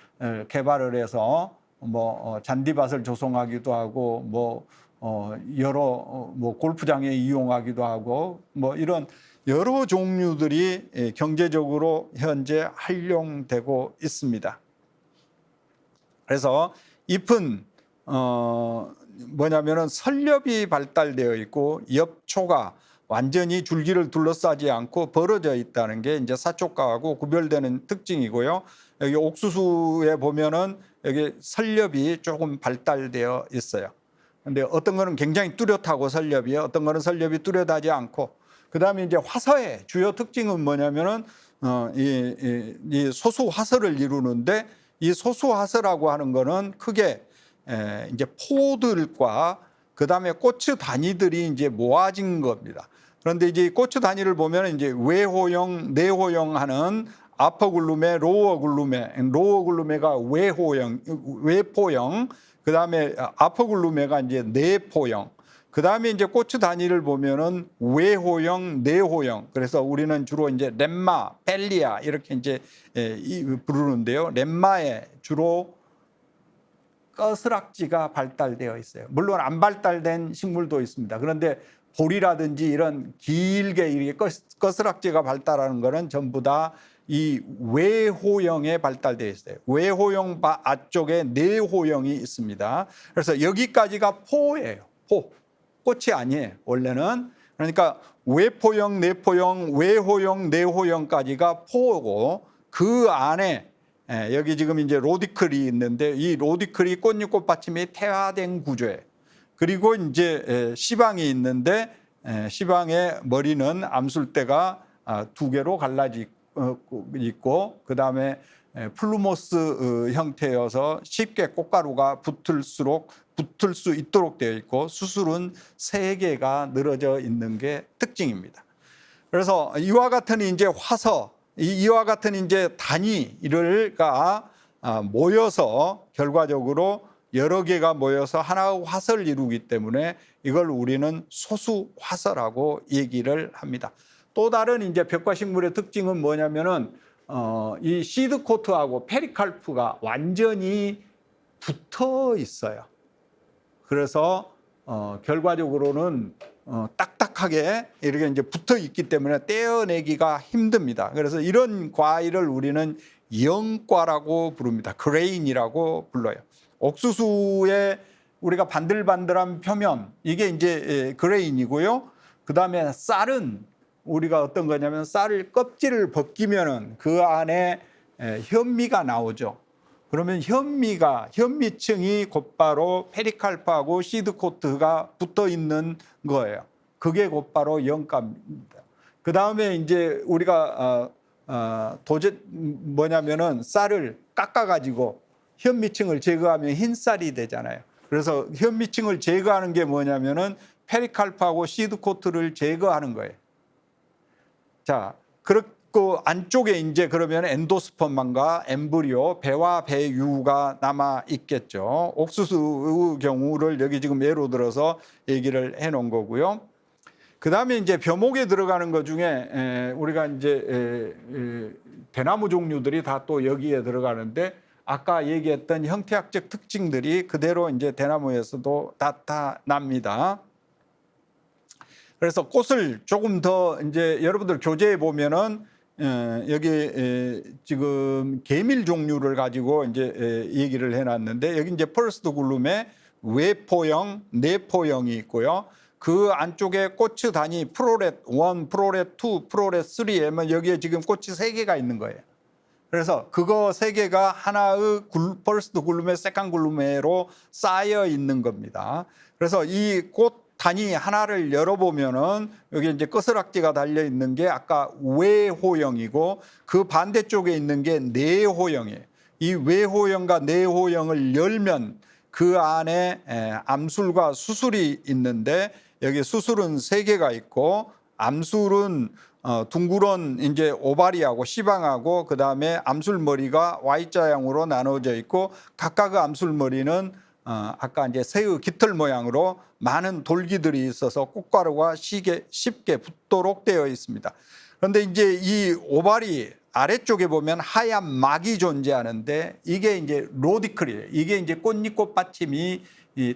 개발을 해서 뭐 잔디밭을 조성하기도 하고 여러 골프장에 이용하기도 하고 뭐 이런 여러 종류들이 경제적으로 현재 활용되고 있습니다. 그래서 잎은 뭐냐면은 설렵이 발달되어 있고 엽초가 완전히 줄기를 둘러싸지 않고 벌어져 있다는 게 이제 사촉과하고 구별되는 특징이고요. 여기 옥수수에 보면은 여기 설렵이 조금 발달되어 있어요. 근데 어떤 거는 굉장히 뚜렷하고 설렵이, 어떤 거는 설렵이 뚜렷하지 않고, 그다음에 이제 화서의 주요 특징은 뭐냐면은 이 소수 화서를 이루는데, 이 소수 화서라고 하는 거는 크게 이제 포들과 그다음에 꽃의 단위들이 이제 모아진 겁니다. 그런데 이제 꽃의 단위를 보면 이제 외호형, 내호형하는 아퍼글루메, 로어글루메가 외포형, 그다음에 아퍼글루메가 이제 내포형, 그다음에 이제 꽃의 단위를 보면은 외호형, 내호형. 그래서 우리는 주로 이제 렘마, 펠리아 이렇게 이제 부르는데요. 렘마에 주로 꺼스락지가 발달되어 있어요. 물론 안 발달된 식물도 있습니다. 그런데 보리라든지 이런 길게 이렇게 꺼스락지가 발달하는 것은 전부 다 이 외호형에 발달되어 있어요. 외호형 앞쪽에 내호형이 있습니다. 그래서 여기까지가 포예요. 포. 꽃이 아니에요. 원래는. 그러니까 외포형, 내포형, 외호형, 내호형까지가 포고 그 안에 여기 지금 이제 로디클이 있는데 이 로디클이 꽃잎 꽃받침이 태화된 구조예요. 그리고 이제 시방이 있는데 시방의 머리는 암술대가 두 개로 갈라져 있고 그다음에 플루모스 형태여서 쉽게 꽃가루가 붙을 수 있도록 되어 있고 수술은 3개가 늘어져 있는 게 특징입니다. 그래서 이와 같은 이제 화서, 이와 같은 이제 단위가 모여서 결과적으로 여러 개가 모여서 하나의 화서를 이루기 때문에 이걸 우리는 소수 화서라고 얘기를 합니다. 또 다른 이제 벽과식물의 특징은 뭐냐면은 이 시드 코트하고 페리칼프가 완전히 붙어 있어요. 그래서 결과적으로는 딱딱하게 이렇게 이제 붙어 있기 때문에 떼어내기가 힘듭니다. 그래서 이런 과일을 우리는 영과라고 부릅니다. 그레인이라고 불러요. 옥수수의 우리가 반들반들한 표면, 이게 이제 그레인이고요. 그 다음에 쌀은 우리가 어떤 거냐면 쌀을 껍질을 벗기면은 그 안에 현미가 나오죠. 그러면 현미층이 곧바로 페리칼프하고 시드코트가 붙어 있는 거예요. 그게 곧바로 영가입니다. 그 다음에 이제 우리가 뭐냐면은 쌀을 깎아가지고 현미층을 제거하면 흰 쌀이 되잖아요. 그래서 현미층을 제거하는 게 뭐냐면은 페리칼프하고 시드코트를 제거하는 거예요. 자, 그리고 안쪽에 이제 그러면 엔도스퍼만과 엠브리오, 배와 배유가 남아 있겠죠. 옥수수 경우를 여기 지금 예로 들어서 얘기를 해 놓은 거고요. 그 다음에 이제 벼목에 들어가는 것 중에 우리가 이제 대나무 종류들이 다 또 여기에 들어가는데 아까 얘기했던 형태학적 특징들이 그대로 이제 대나무에서도 나타납니다. 그래서 꽃을 조금 더 이제 여러분들 교재에 보면은 여기 지금 개밀 종류를 가지고 이제 얘기를 해놨는데 여기 이제 퍼스트 글룸에 외포형, 내포형이 있고요. 그 안쪽에 꼬치 단위 프로렛 1, 프로렛 2, 프로렛 3에 여기에 지금 꼬치 3개가 있는 거예요. 그래서 그거 3개가 하나의 퍼스트 글루메, 세컨 글루메로 쌓여 있는 겁니다. 그래서 이 꽃 단위 하나를 열어보면은 여기 이제 꺼스락지가 달려 있는 게 아까 외호형이고 그 반대쪽에 있는 게 내호형이에요. 이 외호형과 내호형을 열면 그 안에 암술과 수술이 있는데 여기 수술은 3개가 있고 암술은 둥그런 이제 오바리하고 시방하고 그 다음에 암술머리가 Y자형으로 나눠져 있고 각각의 암술머리는 아까 이제 새의 깃털 모양으로 많은 돌기들이 있어서 꽃가루가 쉽게 붙도록 되어 있습니다. 그런데 이제 이 오바리 아래쪽에 보면 하얀 막이 존재하는데 이게 이제 로디클이에요. 이게 이제 꽃잎꽃 받침이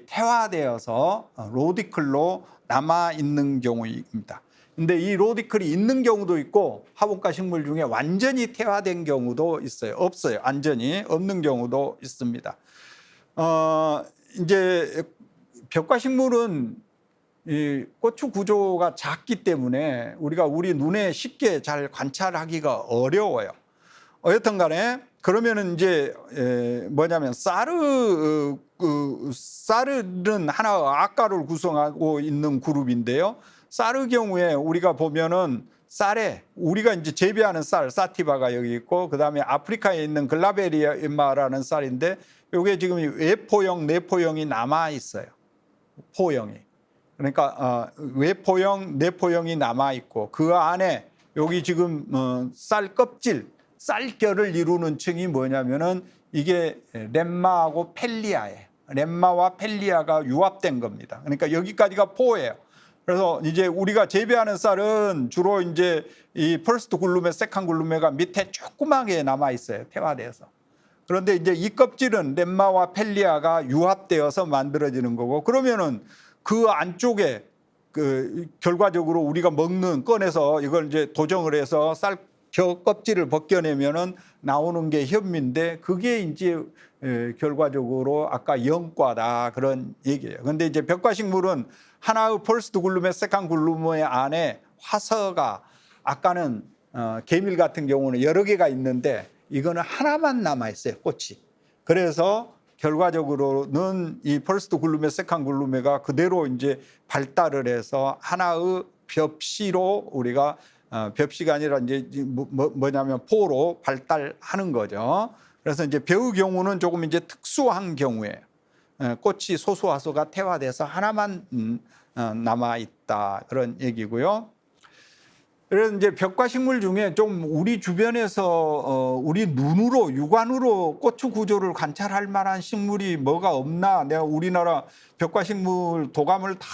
태화되어서 로디클로 남아 있는 경우입니다. 근데 이 로디클이 있는 경우도 있고 화분과 식물 중에 완전히 태화된 경우도 있어요. 없어요. 완전히 없는 경우도 있습니다. 이제 벽과 식물은 이 고추 구조가 작기 때문에 우리 눈에 쉽게 잘 관찰하기가 어려워요. 어쨌든 간에 그러면은 이제 뭐냐면 쌀은 하나 악가를 구성하고 있는 그룹인데요. 쌀의 경우에 우리가 보면은 쌀에 우리가 이제 재배하는 쌀 사티바가 여기 있고 그다음에 아프리카에 있는 글라베리아라는 쌀인데 이게 지금 외포형 내포형이 남아 있어요. 포형이. 그러니까 외포형 내포형이 남아 있고 그 안에 여기 지금 쌀 껍질 쌀결을 이루는 층이 뭐냐면은 이게 렘마하고 펠리아예요. 렘마와 펠리아가 융합된 겁니다. 그러니까 여기까지가 포예요. 그래서 이제 우리가 재배하는 쌀은 주로 이제 이 퍼스트 글루메, 세컨 글루메가 밑에 조그맣게 남아 있어요. 태화돼서. 그런데 이제 이 껍질은 렘마와 펠리아가 융합되어서 만들어지는 거고 그러면은 그 안쪽에 그 결과적으로 우리가 꺼내서 이걸 이제 도정을 해서 쌀 껍질을 벗겨내면은 나오는 게 현미인데 그게 이제 결과적으로 아까 영과다 그런 얘기예요. 그런데 이제 벽과식물은 하나의 퍼스트 글루메, 세컨 글루메 안에 화서가 아까는 개밀 같은 경우는 여러 개가 있는데 이거는 하나만 남아 있어요. 꽃이. 그래서 결과적으로는 이 퍼스트 글루메, 세컨 글루메가 그대로 이제 발달을 해서 하나의 벽시로 우리가 벽시가 아니라 이제 뭐냐면 포로 발달하는 거죠. 그래서 이제 벼의 경우는 조금 이제 특수한 경우에 꽃이 소수화소가 태화돼서 하나만 남아 있다 그런 얘기고요. 그래서 이제 벽과 식물 중에 좀 우리 주변에서 우리 눈으로 육안으로 고추 구조를 관찰할 만한 식물이 뭐가 없나 내가 우리나라 벽과 식물 도감을 다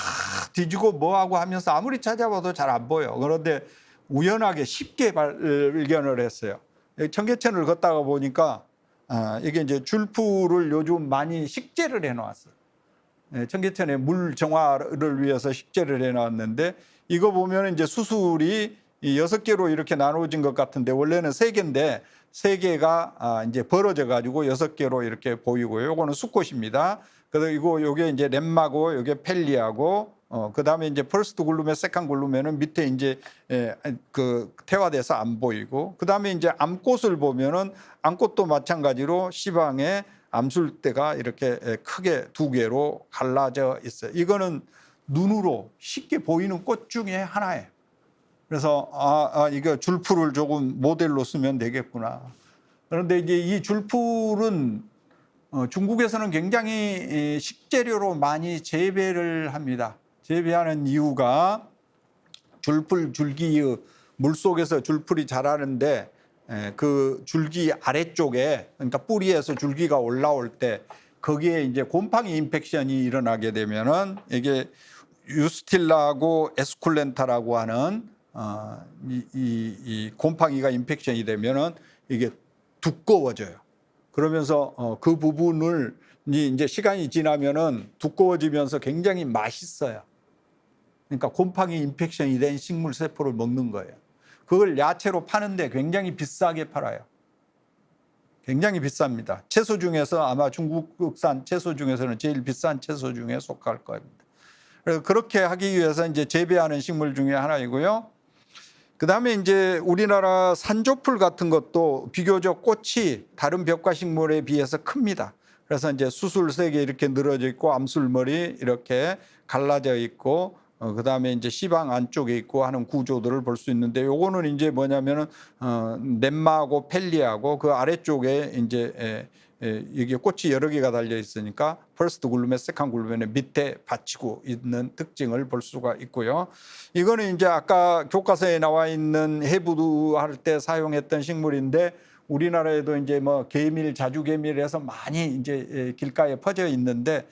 뒤지고 뭐하고 하면서 아무리 찾아봐도 잘 안 보여. 그런데 우연하게 쉽게 발견을 했어요. 청계천을 걷다가 보니까 이게 이제 줄풀을 요즘 많이 식재를 해놓았어요. 청계천에 물 정화를 위해서 식재를 해놨는데 이거 보면 이제 수술이 6개로 이렇게 나눠진 것 같은데 원래는 3개인데 3개가 이제 벌어져 가지고 6개로 이렇게 보이고요. 요거는 수꽃입니다. 그리고 요게 이제 렘마고 요게 펠리하고 그다음에 이제 퍼스트 글루메, 세컨 글루메는 밑에 이제 그 태화돼서 안 보이고 그다음에 이제 암꽃을 보면은 암꽃도 마찬가지로 시방에 암술대가 이렇게 크게 2개로 갈라져 있어요. 이거는 눈으로 쉽게 보이는 꽃 중에 하나예요. 그래서 이거 줄풀을 조금 모델로 쓰면 되겠구나. 그런데 이제 이 줄풀은 중국에서는 굉장히 식재료로 많이 재배를 합니다. 재배하는 이유가 줄풀 줄기의 물속에서 줄풀이 자라는데 그 줄기 아래쪽에 그러니까 뿌리에서 줄기가 올라올 때 거기에 이제 곰팡이 인펙션이 일어나게 되면은 이게 유스틸라하고 에스쿨렌타라고 하는 이 곰팡이가 인펙션이 되면은 이게 두꺼워져요. 그러면서 그 부분을 이제 시간이 지나면은 두꺼워지면서 굉장히 맛있어요. 그러니까 곰팡이 인펙션이 된 식물 세포를 먹는 거예요. 그걸 야채로 파는데 굉장히 비싸게 팔아요. 굉장히 비쌉니다. 채소 중에서 아마 중국산 채소 중에서는 제일 비싼 채소 중에 속할 겁니다. 그래서 그렇게 하기 위해서 이제 재배하는 식물 중에 하나이고요. 그다음에 이제 우리나라 산조풀 같은 것도 비교적 꽃이 다른 벽과식물에 비해서 큽니다. 그래서 이제 수술색이 이렇게 늘어져 있고 암술머리 이렇게 갈라져 있고 그다음에 이제 씨방 안쪽에 있고 하는 구조들을 볼 수 있는데, 요거는 이제 뭐냐면은 넷마하고 펠리하고 그 아래쪽에 이제 이게 꽃이 여러 개가 달려 있으니까 퍼스트 글루멘, 세컨 글루멘의 밑에 받치고 있는 특징을 볼 수가 있고요. 이거는 이제 아까 교과서에 나와 있는 해부할 때 사용했던 식물인데, 우리나라에도 이제 뭐 개밀, 자주개밀에서 많이 이제 길가에 퍼져 있는데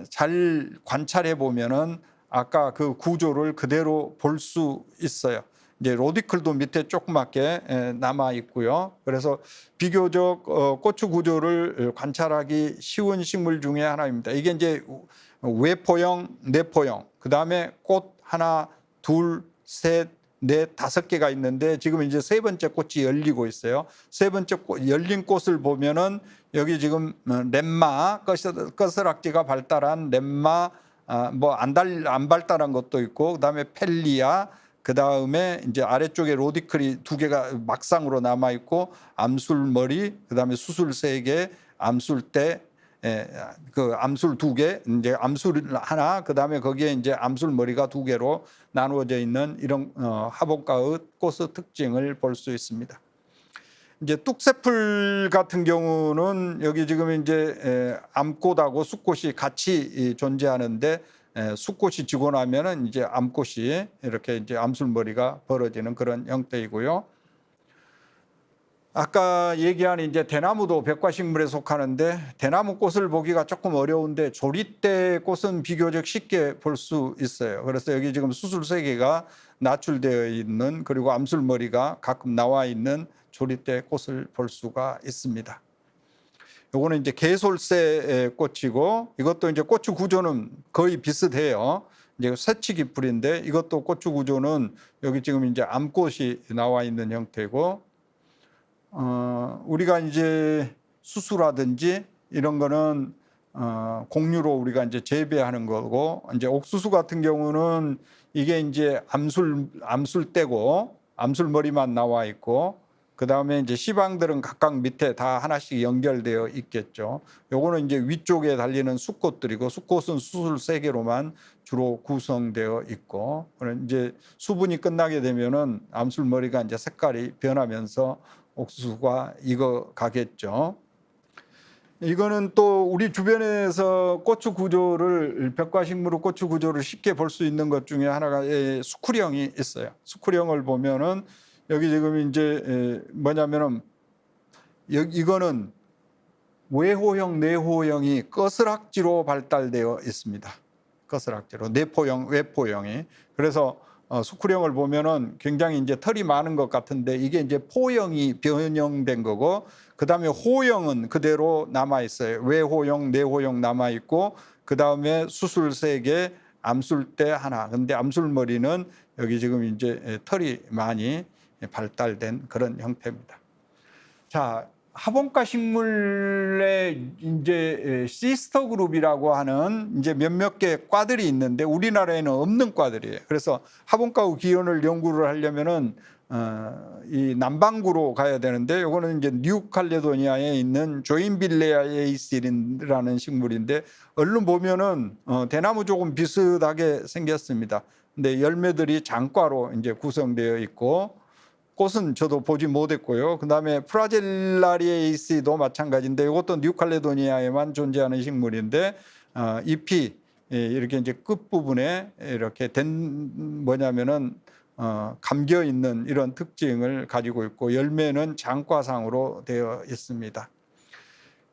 잘 관찰해 보면은 아까 그 구조를 그대로 볼 수 있어요. 이제 로디클도 밑에 조그맣게 남아 있고요. 그래서 비교적 고추 구조를 관찰하기 쉬운 식물 중에 하나입니다. 이게 이제 외포형, 내포형, 그 다음에 꽃 하나, 둘, 셋, 넷, 5개가 있는데 지금 이제 세 번째 꽃이 열리고 있어요. 세 번째 열린 꽃을 보면은 여기 지금 렘마, 꺼스락지가 발달한 렘마, 뭐 안 발달한 것도 있고, 그다음에 펠리아, 그다음에 이제 아래쪽에 로디클이 2개가 막상으로 남아 있고, 암술머리, 그다음에 수술 3개, 암술대, 그 암술 2개, 이제 암술 하나, 그다음에 거기에 이제 암술머리가 2개로 나누어져 있는 이런 하복가의 꽃의 특징을 볼 수 있습니다. 이제 뚝새풀 같은 경우는 여기 지금 이제 암꽃하고 숫꽃이 같이 존재하는데, 숫꽃이 지고 나면은 이제 암꽃이 이렇게 이제 암술머리가 벌어지는 그런 형태이고요. 아까 얘기한 이제 대나무도 벽과식물에 속하는데, 대나무 꽃을 보기가 조금 어려운데 조리대 꽃은 비교적 쉽게 볼 수 있어요. 그래서 여기 지금 수술 3개가 나출되어 있는, 그리고 암술머리가 가끔 나와 있는 조리대 꽃을 볼 수가 있습니다. 요거는 이제 개솔새 꽃이고, 이것도 이제 고추 구조는 거의 비슷해요. 이제 새치기 풀인데, 이것도 고추 구조는 여기 지금 이제 암꽃이 나와 있는 형태고, 우리가 이제 수수라든지 이런 거는 공유로 우리가 이제 재배하는 거고, 이제 옥수수 같은 경우는 이게 이제 암술대고 암술머리만 나와 있고, 그 다음에 이제 씨방들은 각각 밑에 다 하나씩 연결되어 있겠죠. 요거는 이제 위쪽에 달리는 숫꽃들이고, 숫꽃은 수술 3개로만 주로 구성되어 있고, 이제 수분이 끝나게 되면은 암술머리가 이제 색깔이 변하면서 옥수수가 익어 가겠죠. 이거는 또 우리 주변에서 고추 구조를, 벽과식물의 고추 구조를 쉽게 볼 수 있는 것 중에 하나가 수쿨형이 있어요. 수쿨형을 보면은 여기 지금 이제 뭐냐면은 이거는 외호형, 내호형이 꺼스락지로 발달되어 있습니다. 꺼스락지로 내포형, 외포형이. 그래서 수쿨형을 보면은 굉장히 이제 털이 많은 것 같은데, 이게 이제 포형이 변형된 거고, 그 다음에 호형은 그대로 남아 있어요. 외호형, 내호형 남아 있고, 그 다음에 수술 3개, 암술대 하나. 근데 암술머리는 여기 지금 이제 털이 많이 발달된 그런 형태입니다. 자, 하본과 식물의 이제 시스터 그룹이라고 하는 이제 몇몇 개 과들이 있는데, 우리나라에는 없는 과들이에요. 그래서 하본과의 기원을 연구를 하려면은 이 남반구로 가야 되는데, 이거는 이제 뉴칼레도니아에 있는 조인빌레아에이시라는 식물인데, 얼른 보면은 대나무 조금 비슷하게 생겼습니다. 근데 열매들이 장과로 이제 구성되어 있고, 꽃은 저도 보지 못했고요. 그 다음에 프라젤라리에이스도 마찬가지인데, 이것도 뉴칼레도니아에만 존재하는 식물인데, 잎이 이렇게 이제 끝부분에 이렇게 뭐냐면은 감겨 있는 이런 특징을 가지고 있고, 열매는 장과상으로 되어 있습니다.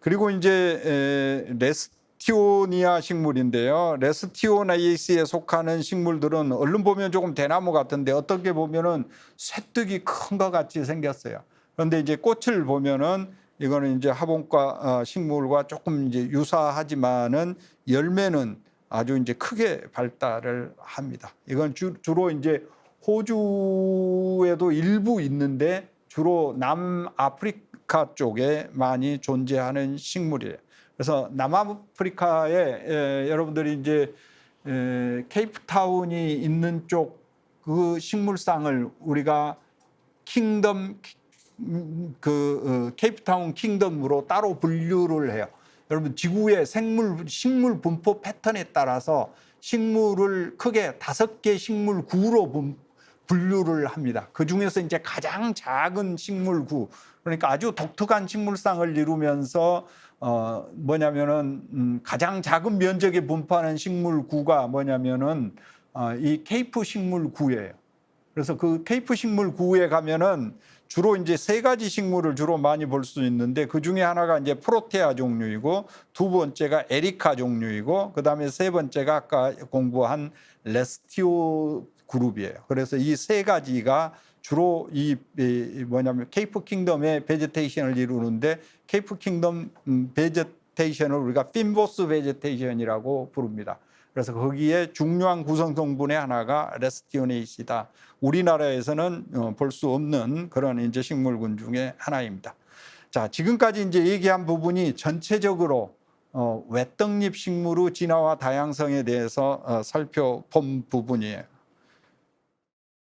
그리고 이제 레스티오니아 식물인데요. 레스티오나이에스에 속하는 식물들은 얼른 보면 조금 대나무 같은데, 어떻게 보면은 쇠뜨기 큰 것 같이 생겼어요. 그런데 이제 꽃을 보면은 이거는 이제 하본과 식물과 조금 이제 유사하지만은 열매는 아주 이제 크게 발달을 합니다. 이건 주로 이제 호주에도 일부 있는데, 주로 남아프리카 쪽에 많이 존재하는 식물이에요. 그래서 남아프리카에 여러분들이 이제 케이프타운이 있는 쪽 그 식물상을 우리가 킹덤 케이프타운 킹덤으로 따로 분류를 해요. 여러분 지구의 식물 분포 패턴에 따라서 식물을 크게 5개 식물구로 분류를 합니다. 그 중에서 이제 가장 작은 식물구, 그러니까 아주 독특한 식물상을 이루면서 뭐냐면은 가장 작은 면적에 분포하는 식물구가 뭐냐면은 이 케이프 식물구예요. 그래서 그 케이프 식물구에 가면은 주로 이제 3가지 식물을 주로 많이 볼 수 있는데 그 중에 하나가 이제 프로테아 종류이고, 2번째가 에리카 종류이고, 그 다음에 3번째가 아까 공부한 레스티오 그룹이에요. 그래서 이 3가지가 주로 뭐냐면 케이프 킹덤의 베제테이션을 이루는데, 케이프 킹덤 베제테이션을 우리가 핀보스 베제테이션이라고 부릅니다. 그래서 거기에 중요한 구성 성분의 하나가 레스티오네이시다. 우리나라에서는 볼 수 없는 그런 이제 식물군 중에 하나입니다. 자, 지금까지 이제 얘기한 부분이 전체적으로 외떡잎 식물의 진화와 다양성에 대해서 살펴본 부분이에요.